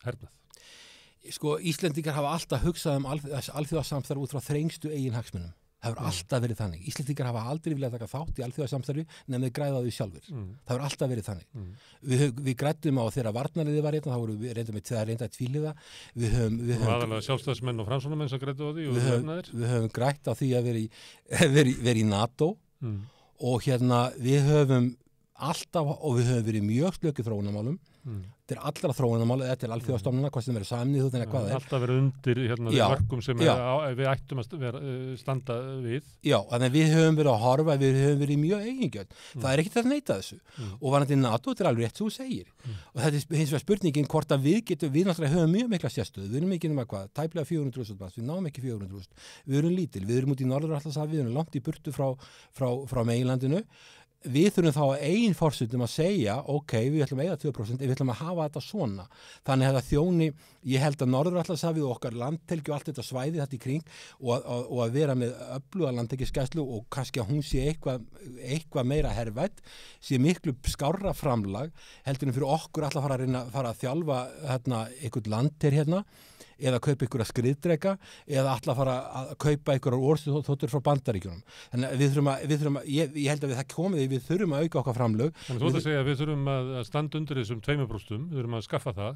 hernað. Sko, Íslendingar hafa alltaf hugsað alþjóðasamstarf út frá þrengstu eigin hagsmunum. Það hefur alltaf verið þannig. Íslendingar hafa aldrei viljað taka þátt í alþjóðasamstarfi nema þeir græða því sjálfur. Það hefur alltaf verið þannig. Við græddum á þeirra varnarliði var hérna, þá vorum við reynda tvíliða. Við höfum aðalega sjálfstæðismenn og framsóknarmenn sem græddu á því og við höfum grætt á því að vera í NATO og við höfum alltaf og við höfum verið mjög slöku þróunarmálum. Þetta er allra þróunarmál, þetta er alþjóðastofnana, hvað sem verið samnið þannig að hvað er. Alltaf verið undir verkum sem við ættum að standa við. Já, þannig að við höfum verið að horfa, við höfum verið mjög eigingjöld. Það er ekkert að neita þessu. Og varandi NATO, þetta er alveg rétt sem þú segir. Og þetta er hins vegar spurningin hvort að við náttúrulega höfum mjög mikla sérstöðu. Við erum ekki nema hvað, tæplega 400.000 manns, við náum ekki 400.000. Við erum lítil, við erum út í Norður-Atlantshafi, við erum langt í burtu frá meginlandinu. Við þurfum þá eigin forsendum að segja ok, við ætlum að eiga 2%, við ætlum að hafa þetta svona. Þannig að það þjóni, ég held að Norður-Atlantshafi og okkar landhelgi og allt þetta svæði þetta í kring og að vera með öfluga landhelgisgæslu og kannski að hún sé eitthvað meira hervætt, sé miklu skárra framlag, heldur en fyrir okkur alltaf fara að þjálfa einhvern landher eða kaupa einhverja skriðdreka eða alltaf fara að kaupa einhverjar orðsþóttur frá Bandaríkjunum. Þannig að við þurfum að, ég held að við það komið við þurfum að auka okkar framlög. Þannig þú ert að segja að við þurfum að standa undir þessum 2%, við þurfum að skaffa það,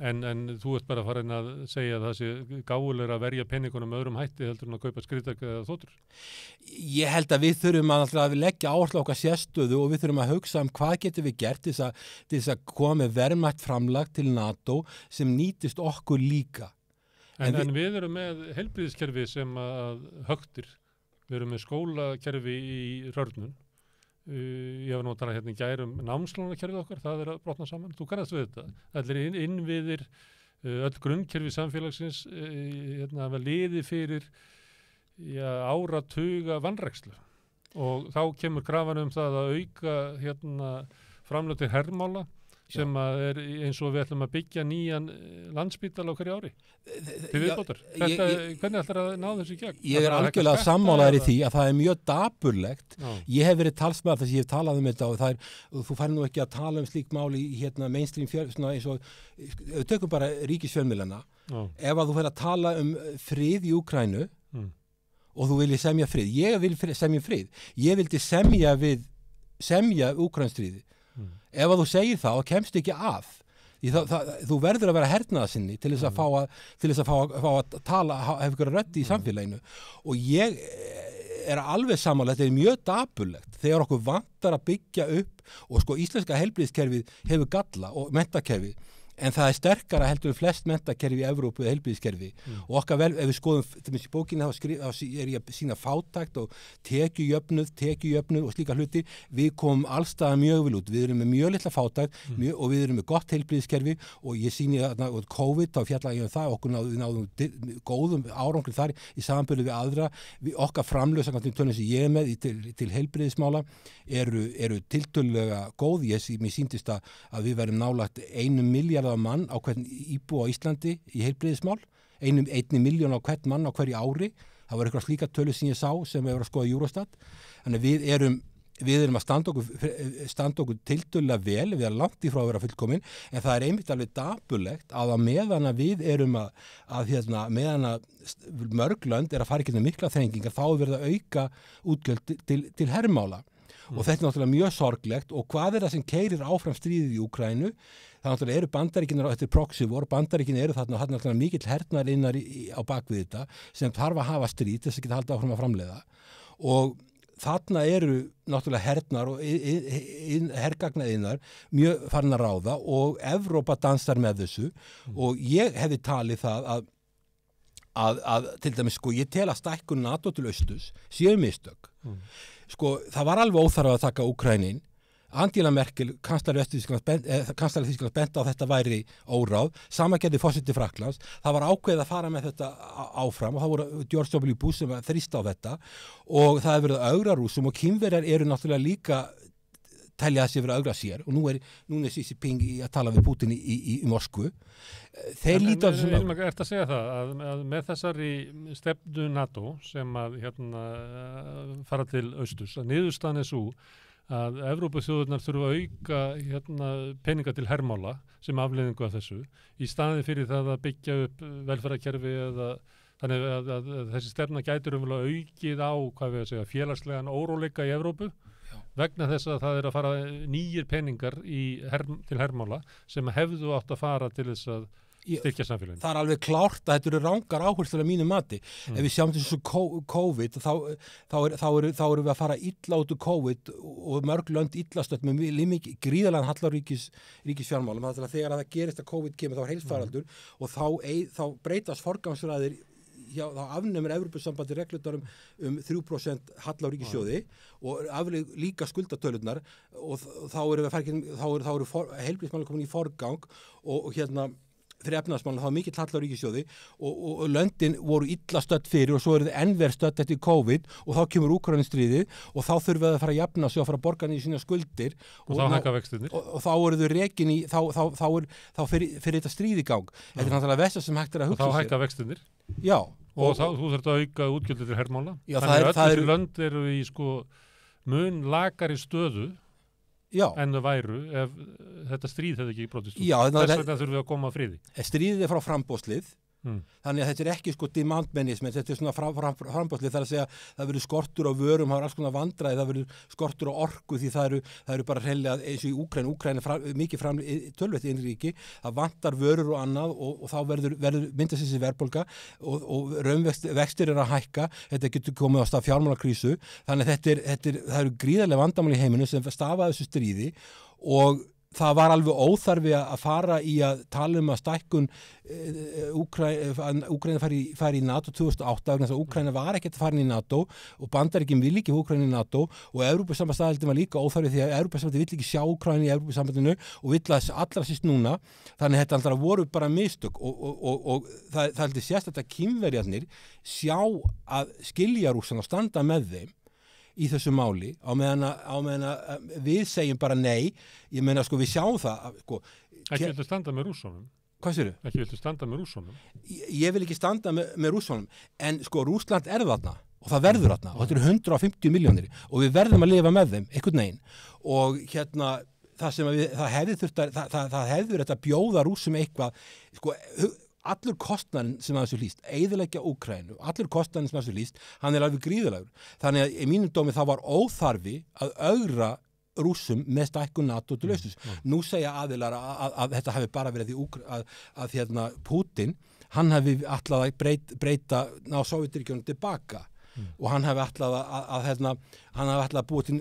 en þú ert bara að fara að segja að það sé gáfulegur að verja peningunum öðrum hætti heldur en að kaupa skriðdreka eða þóttur. Ég held að við þurfum að leggja áherslu á okkar sérstöðu og við þurfum að hugsa hvað getum við gert til þess að koma með verðmætt framlag til NATO sem nýtist okkur líka. En við erum með heilbrigðiskerfi sem að högtir. Við erum með skólakerfi í Rörnum. ég var nú að tala hérna í gær námslánakerfið okkar, það að brotna saman. Þú kannast við þetta. Allir innviðir, öll grunnkerfi samfélagsins hafa liði fyrir áratuga vanrækslu. Og þá kemur krafan það að auka framlög til hermála sem eins og við ætlum að byggja nýjan landspítala á hverju ári. Til viðbótar. Hvernig ætlar að ná þessu í gegn? Ég algjörlega sammálaður í því að það mjög dapurlegt. Ég hef verið talsmaður þess að ég hef talað þetta og þú færir nú ekki að tala slík máli í mainstream eins og tökum bara ríkisfjölmiðlana. Ef að þú fer að tala frið í Úkraínu og þú viljið semja frið. Ég vil semja frið. Ég vildi semja Úkraínstríði. Ef að þú segir það og kemst ekki að þú verður að vera hernaðarsinni til þess að fá að tala, hafa ykkur rödd í samfélaginu og ég alveg sammála, þetta mjög dapurlegt þegar okkur vantar að byggja upp og sko íslenska heilbrigðiskerfið hefur galla og menntakerfið en það sterkara heldur flest menntakerfi í Evrópu heilbrigðiskerfi og okkar vel, ef við skoðum í bókinni þá ég að sína fátækt og tekjujöfnuð og slíka hluti, við komum allstaðar mjög vel út, við erum með mjög litla fátækt og við erum með gott heilbrigðiskerfi og ég sýni að COVID þá fjallaði ég það, okkur náðum góðum árangri þar í samanburði við aðra, okkar framlög samkvæmt tölum sem ég með til heilbrigðismála eru tiltölulega góð, mér sýndist að við verum nálægt 1 milljarð mann á hvern íbúa á Íslandi í heilbrigðismál, 1 milljón á hvern mann á hverju ári, það var eitthvað slíka tölu sem ég sá sem hefur að skoða Eurostat, þannig við erum að standa okkur tiltölulega vel, við erum langt í frá að vera fullkomin, en það einmitt alveg dapurlegt að meðan að við erum meðan að mörg lönd að fara ekki mikla þrengingar, þá verið að auka útgjöld til hermála. Og þetta náttúrulega mjög sorglegt og hvað það sem keyrir áfram stríðið í Úkraínu? Það náttúrulega eru Bandaríkin eftir proxy war, Bandaríkin eru þarna náttúrulega mikill hernaður innar á bakvið þetta sem þarf að hafa stríð til þess að geta haldið áfram að framleiða. Og þarna eru náttúrulega hernar og hergagnaðinnar mjög farin að ráða og Evrópa dansar með þessu og ég hefði talið það að til dæmis sko ég tel að stækkun NATO til austurs séu mistök. Sko, það var alveg óþarfa að taka Úkraínin. Angela Merkel, kanslari Þýskalands benti á þetta væri óráð. Sama gerði forseti Frakklands. Það var ákveðið að fara með þetta áfram og það voru George W. Bush sem þrýsta á þetta og það hefur verið augrarúsum og Kínverjar eru náttúrulega líka telja þessi verið að augra sér og nú er Xi Jinping að tala við Putin í Moskvu. Þeir líta á þessum mál. Er þetta að segja það að með þessari stefnu NATO sem að fara til austurs, að niðurstaðan svo að Evrópuþjóðirnar þurfa að auka peninga til hermála sem afleiðingu af þessu, í staðin fyrir það að byggja upp velferðarkerfi eða þannig að þessi stefna gætur aukið á, hvað við að segja, félagslegan óróleika í Evrópu vegna þess að það að fara nýjir peningar til hermála sem hefðu átt að fara til þess að styrkja samfélaginu. Það alveg klárt að þetta eru rangar áherslur að mínu mati. Ef við sjáum þessu COVID þá erum við að fara illa út úr COVID og mörg lönd illastödd með gríðarlegan halla á ríkisfjármálum. Þegar það gerist að COVID kemur þá er heimsfaraldur og þá breytast forgangsraðir þá afnemur Evrópusambandi reglutar 3% halla á ríkissjóði og afleið líka skuldatölurnar og þá eru heilbrigðismálin komin í forgang og fyrir efnahagsmálum, það var mikill halla á ríkissjóði og löndin voru illa stödd fyrir og svo eru þau enn verið stödd eftir COVID og þá kemur Úkraínustríðið og þá þurfum við að fara að jafna sig og fara að borga niður sína skuldir og þá hækka vextirnir og þá eru þau rekin í þá fyrir þetta stríð í gang. Þetta er náttúrulega versta sem hægt að hugsa sér. Og þá hækka vextirnir. Já. Og þú þurft að auka útgjöldin til hermála. Já, þannig að öll lönd eru í mun lakari stöðu en það væru ef þetta stríð hefði ekki brotist út. Þess vegna þurfum við að koma að friði. Stríðið er frá framboðslið. Þannig að þetta er ekki demand management, þetta er svona frambóðslið, þar að segja það verður skortur á vörum, það er alls konar vandræði, það verður skortur á orku því það eru bara hreinlega eins og í Úkraínu mikið tölvöld innríki, það vantar vörur og annað og þá verður myndast þessi verðbólga og raunvextir að hækka, þetta getur komið á stað fjármálakrísu, þannig að það eru gríðarlega vandamál í heiminu sem stafa þessu stríði og það var alveg óþarfi að fara í að tala að stækkun Úkraína fari í NATO 2008 vegna þess að Úkraína var ekkert að fara inn í NATO og Bandaríkin vill ekki Úkraína í NATO og Evrópusambandsaðildin var líka óþarfi því að Evrópusambandið vill ekki sjá Úkraína í Evrópusambandinu og vill að allra síst núna, þannig að þetta voru bara mistök og það heldur sérstaklega að Kínverjarnir sjá að skilja Rússana og standa með þeim í þessu máli á meðan að við segjum bara nei, ég meina sko við sjáum það sko, ekki viltu standa með Rússunum. Hvað séru? Ekki viltu standa með Rússunum. Ég vil ekki standa með Rússunum en sko Rússland þarna og það verður þarna og þetta eru 150 milljónir og við verðum að lifa með þeim einhvern veginn og það hefði þetta bjóða Rússum eitthvað sko allur kostnaðin sem að þessu lýst, eyðileggja Úkraínu, allur kostnaðin sem að þessu lýst, hann alveg gríðalegur. Þannig að í mínum dómi það var óþarfi að ögra Rússum með stækkun NATO til austurs. Nú segja aðilar að þetta hafi bara verið að Putin, hann hafi ætlað að breyta ná Sovétríkjunum tilbaka og hann hafi ætlað að búa til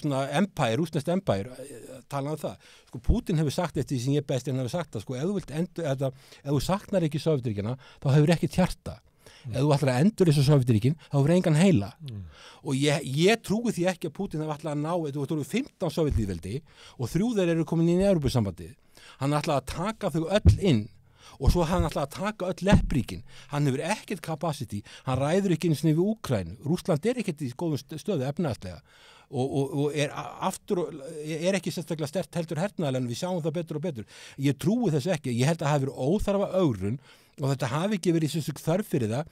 svona empire, rússneskt empire, tala það. Sko Putin hefur sagt eftir því sem ég best hann hefur sagt það, sko ef þú saknar ekki Sovétríkjana, þá hefur ekki hjarta. Ef þú ætlar að endur þessu Sovétríkin, þá hefur engan heila. Og ég trúi því ekki að Putin hefur ætlað að ná, þú voru 15 Sovétlýðveldi og 3 þeir eru komin inn í Evrópusambandið. Hann ætlaði að taka þau öll inn og svo hann ætlaði að taka öll leppríkin. Hann hefur ekkert capacity, hann ræður ekki eins og við Úkraínu. Rússland ekkert í góðum stöðu efnahagslega og er ekki sérstaklega sterkt heldur hernaðarlega en við sjáum það betur og betur. Ég trúi þessu ekki, ég held að það hafi verið óþarfa ögrun og þetta hafi ekki verið svo þörf fyrir það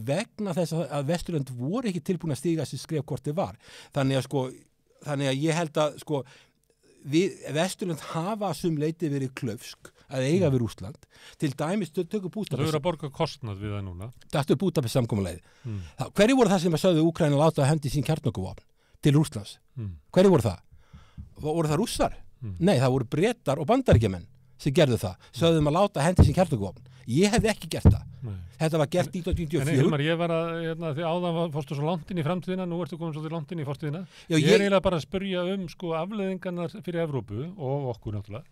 vegna þess að Vesturlönd voru ekki tilbúin að stíga þessi skref hvort þið var. Þannig að ég held að sko Vesturlönd hafa sumleiti verið klaufsk að eiga við Rússland. Til dæmis tökum Búdapest. Þau eru að borga kostnað við það núna. Þetta er Búdapest samkomulagið. Hverju voru það sem að sögðu Úkraína láta að hendi sín kjarnorkuvopn til Rússlands? Hverju voru það? Voru það Rússar? Nei, það voru Bretar og Bandaríkjamenn sem gerðu það. Sögðum að láta hendi sín kjarnorkuvopn. Ég hefði ekki gert það. Nei. Þetta var gert í 1994. En Hilmar, ég var að því áðan fórstu svo langt inn í framtíðina, nú ertu komin svo langt inn í fortíðina. Ég er eiginlega bara að spyrja sko afleiðingarnar fyrir Evrópu og okkur náttúrulega.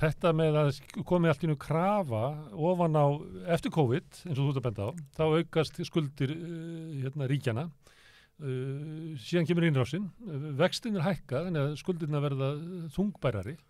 Þetta með að komi allt í nú krafa ofan á eftir COVID, eins og þú ert að benda á, þá aukast skuldir ríkjana. Síðan kemur innrásin, vextin hækka, þannig að skuldirna verða þungbærari.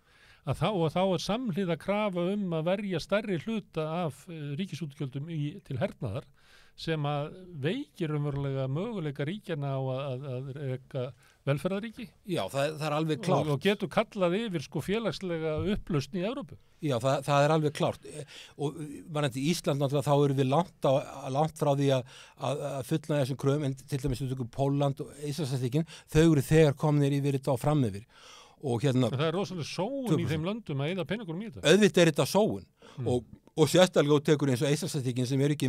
Þá er samhliða krafa að verja stærri hluta af ríkisútgjöldum til hernaðar sem að veikir umverulega möguleika ríkjana á að reka velferðaríki. Já, það er alveg klárt. Og getur kallað yfir sko félagslega upplausn í Evrópu. Já, það er alveg klárt. Og varandi Ísland náttúrulega þá eru við langt frá því að fullnægja þessum kröfum, en til dæmis við tökum Pólland og Íslandsstríkin, þau eru þegar komnir yfir þetta og fram yfir. Það er rosalega sóun í þeim löndum að eyða peningunum í þetta. Auðvitað er þetta sóun og sérstaklega tekur eins og Íslandsstríkin sem er ekki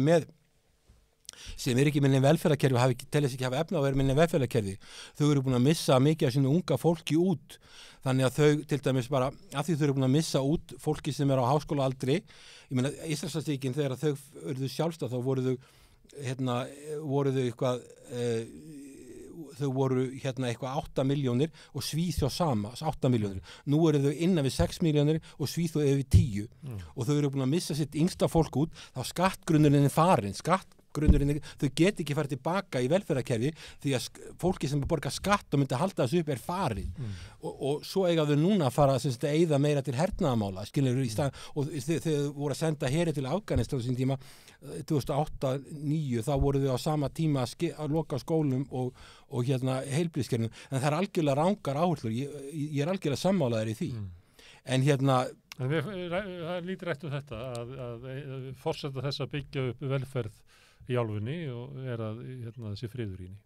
með neinn velferðarkerfi, telja sig ekki hafa efna að vera með neinn velferðarkerfi. Þau eru búin að missa mikið af sínu unga fólki út. Þannig að þau til dæmis bara, af því þau eru búin að missa út fólki sem er á háskólaaldri. Ég meina, Íslandsstríkin þegar þau eru sjálfstæð, þá voru þau eitthvað þau voru eitthvað 8 milljónir og Svíþjóð sama, 8 milljónir. Nú eru þau innan við 6 milljónir og Svíþjóð yfir 10. Og þau eru búin að missa sitt yngsta fólk út, þá skattgrunnurinn er farin, þau get ekki farið tilbaka í velferðarkerfi því að fólki sem borgar skatt og myndi að halda þessu upp er farið. Og svo eiga þau núna að fara að eyða meira til hernaðarmála, skilurðu, í stað, og þau voru að senda heri til Afganistan á sín tíma 2008-2009, þá voru þau á sama tíma að loka skólum og heilbrigðiskerfinu, en það er algjörlega rangar áherslur, ég er algjörlega sammálaður í því. En það lítur eftir þetta að forseta þess að byggja upp velferð í álfunni og er að þessi friður í henni.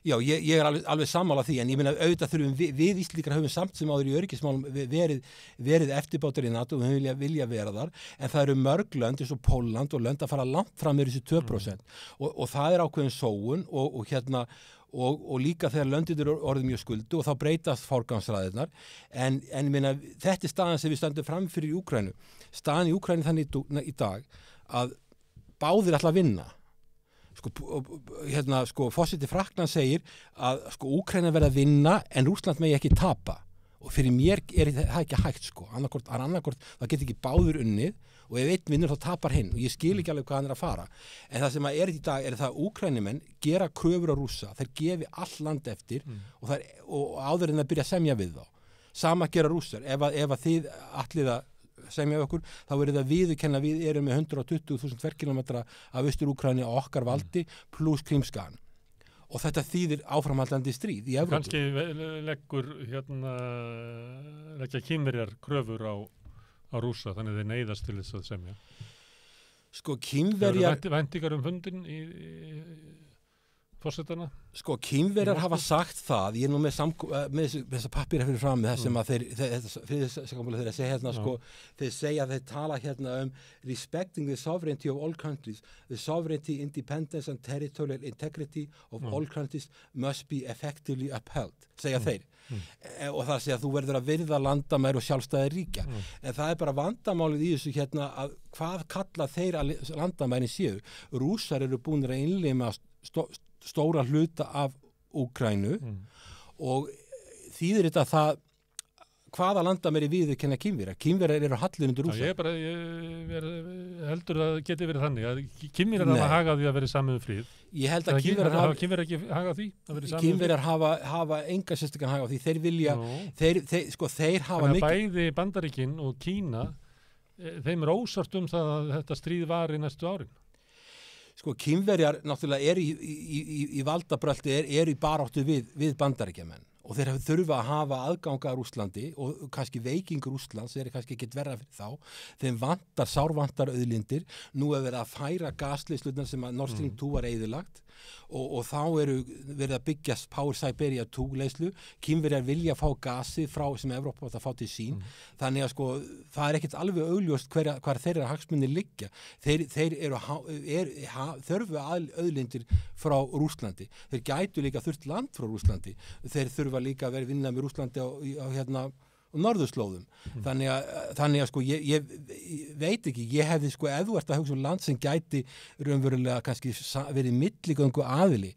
Já, ég er alveg sammála því, en ég meina auðvitað þurfum við Íslendingar höfum samt sem áður í öryggismálum verið eftirbátar í NATO og við vilja vera þar, en það eru mörg lönd eins og Pólland og lönd að fara langt fram með þessi 2%. Og það er ákveðin sóun og líka þegar löndin eru orðið mjög skuldu og þá breytast forgangsraðirnar, en ég meina þetta er staðan sem við stöndum fram fyrir í Úkraínu. Staðan í Úkraínu þannig í dag að báðir ætla að vinna. Forseti Frakkland segir að Úkraína verða að vinna en Rússland megi ekki tapa og fyrir mér það ekki hægt sko, annarkort, það getur ekki báður unnið og ef einn vinnur þá tapar hinn og ég skil ekki alveg hvað hann að fara en það sem að í dag það að Úkraínumenn gera kröfur á Rússa, þeir gefi all land eftir og áður en að byrja að semja við þá sama gera Rússar, ef að þið ætlið að semja við okkur, þá verður það viðurkenna við erum með 120.000 ferkilometra af Austur-Úkraínu á okkar valdi pluss Krímskagan og þetta þýðir áframhaldandi stríð í Evrópu. Kannski leggja Kínverjar kröfur á Rússa, þannig þeir neyðast til þess að semja. Sko Kínverjar... Væntingar fundin í forsetana? Sko Kínverjar hafa sagt það, ég er nú með þessa pappíra fyrir fram með það sem að þeir segja sko, þeir segja að þeir tala respecting the sovereignty of all countries, the sovereignty, independence and territorial integrity of all countries must be effectively upheld, segja þeir. Og það segja að þú verður að virða landamæri og sjálfstæði ríkja en það bara vandamálið í þessu að hvað kalla þeir að landamærin séu Rússar eru búin að innlima stóra hluta af Úkraínu og þýðir þetta það hvaða landamæri viðurkenna Kínverjar eru hallin undir Rússa. Ég heldur að það geti verið þannig að Kínverjar hafa hagað því að verið samið frið. Ég held að Kínverjar ekki hagað því að verið samið Kínverjar hafa enga sérstakann hagað því þeir vilja þeir hafa mikið bæði Bandaríkin og Kína þeim ósart það að þetta stríð var í næstu árin. Sko Kínverjar náttúrulega í valdabröldi í baráttu við Bandaríkjamenn og þeir þurfa að hafa aðganga að Rússlandi og kannski veikingur Rússlands kannski ekki verra fyrir þá. Þeim sárvantar auðlindir. Nú verið að færa gasleiðslurnar sem að Nord Stream 2 var eyðilagt og þá verið að byggja Power Siberia 2 leiðslu. Kínverjar vilja fá gasi frá sem Evrópa átt að fá til sín. Þannig að sko það ekkert alveg augljóst hvar þeirra hagsmunir liggja. Þeir þurfa auðlindir frá Rússlandi. Þeir gætu líka þurft land frá Rússlandi. Þeir þurfa líka að vera vinna með Rússlandi á norðurslóðum. Þannig að sko ég veit ekki, ég hefði sko ef þú ert að hugsa land sem gæti raunverulega kannski verið milligöngu aðili,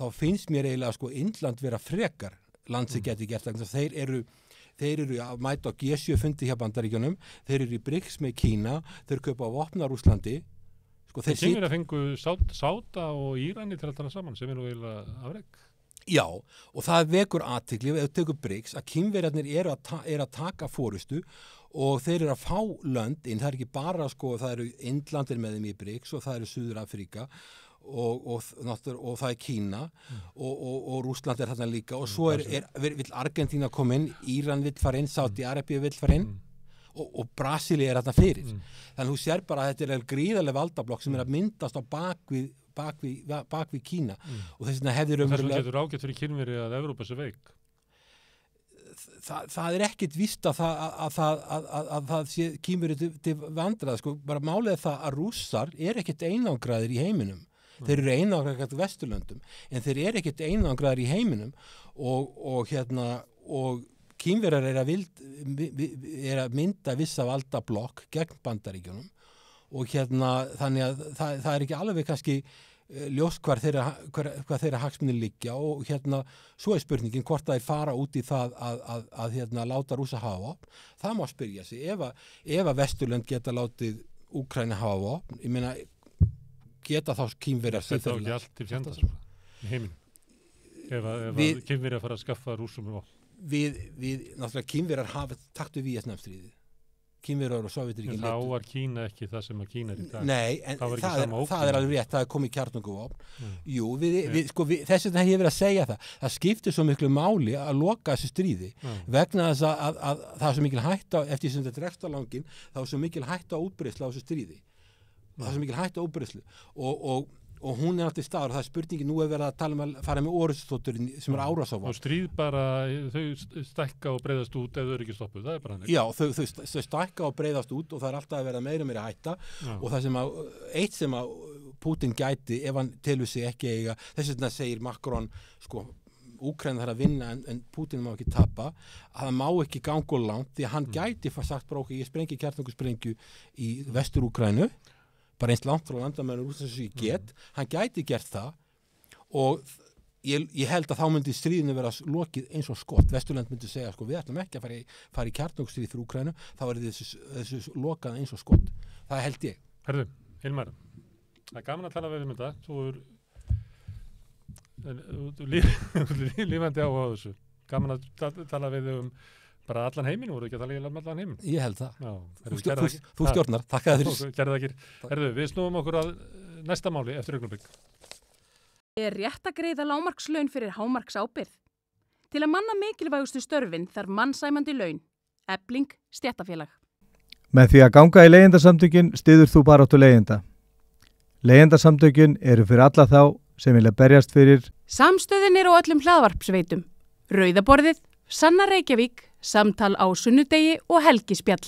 þá finnst mér eiginlega sko Indland vera frekar land sem gæti gert það. Þeir eru að mæta á G7 fundi hjá Bandaríkjunum, þeir eru í BRICS með Kína, þeir kaupa vopn á Rússlandi. Sko þeir fengu Sáta og Írani til að tala saman sem nú eiginlega afrek. Já, og það vekur athygli ef þú tekur BRICS að Kínverjarnir eru að taka forystu og þeir eru að fá lönd inn, það ekki bara sko, það eru Indlandir með þeim í BRICS og það eru Suður-Afríka og það Kína og Rússland þarna líka og svo vill Argentína koma inn, Íran vill fara inn, Sádi-Arabía vill fara inn og Brasília þarna fyrir. Þannig þú sér bara að þetta gríðarleg valdablokk sem að myndast á bak við Kína og þess vegna hefðir þess vegna getur ágætt fyrir Kínverja að Evrópa sé veik. Það ekkert víst að það sé Kínverja til vandræða sko, bara málið það að Rússar ekkert einangraðir í heiminum. Þeir eru einangraðir Vesturlöndum en þeir ekkert einangraðir í heiminum og Kínverjar að mynda vissa valdablokk gegn Bandaríkjunum og þannig að það ekki alveg kannski ljóst hvar þeirra hagsmunir liggja og svo spurningin hvort það fara út í það að láta Rússa hafa vopn. Það má spyrja sig ef að Vesturlönd geta látið Úkraínu hafa vopn, ég meina geta þá Kínverjar þetta á ekki allt til fjandans í heiminum ef Kínverjar fara að skaffa Rússum vopn. Við náttúrulega Kínverjar hafa taktu Víetnamstríðið. Kínverjar og Sovétríkin þá var Kína ekki það sem að Kína í dag. Nei, en það alveg rétt, það komið kjarnunguvopn. Jú, þess vegna hef ég verið að segja það skiptir svo miklu máli að loka þessu stríði vegna þess að það er svo mikil hætta eftir sem þetta dregst á langinn, þá er svo mikil hætta á útbreiðslu á þessu stríði. Það er svo mikil hætta á útbreiðslu og hún alltaf í staður og það er spurningin nú verið að tala að fara með orðstótturinn sem árásávopn. Og stríð bara, þau stækka og breiðast út ef þau eru ekki stoppuð, það bara hann. Já, þau stækka og breiðast út og það alltaf að vera meira hætta og það sem að Putin gæti ef hann telur sig ekki eiga, þess vegna segir Macron sko, Úkraína þarf að vinna en Putin má ekki tapa, að það má ekki ganga langt því að hann gæti sagt bara okkur, ég sprengi kjarnorkusprengju í Vestur-Úkraínu bara eins langt frá landamærum Rússlands sem ég get, hann gæti gert það og ég held að þá myndi stríðinu vera lokið eins og skott. Vesturlönd myndi segja, sko, við ætlum ekki að fara í kjarnorkustríð fyrir Úkraínu, þá er þessu lokað eins og skott. Það held ég. Herðu, Hilmar, það er gaman að tala við þetta. Þú er lífandi á þessu. Gaman að tala við bara allan heiminn, voru ekki að tala allan heiminn? Ég held það. Já, þú stjórnar, takk að þér. Gerðakir. Herðu, við snúum okkur að næsta máli eftir augnablik. Er rétt að greiða lágmarkslaun fyrir hámarksábyrgð? Til að manna mikilvægustu störfin þarf mannsæmandi laun. Efling stéttarfélag. Með því að ganga í leigjendasamtökin styður þú baráttu leigjenda. Leigjendasamtökin eru fyrir alla þá sem vilja berjast fyrir. Samstöðin er á öllum hlaðvarpsveitum. Rauðaborðið, Sanna Reykjavík, Samtal á sunnudegi og helgispjall.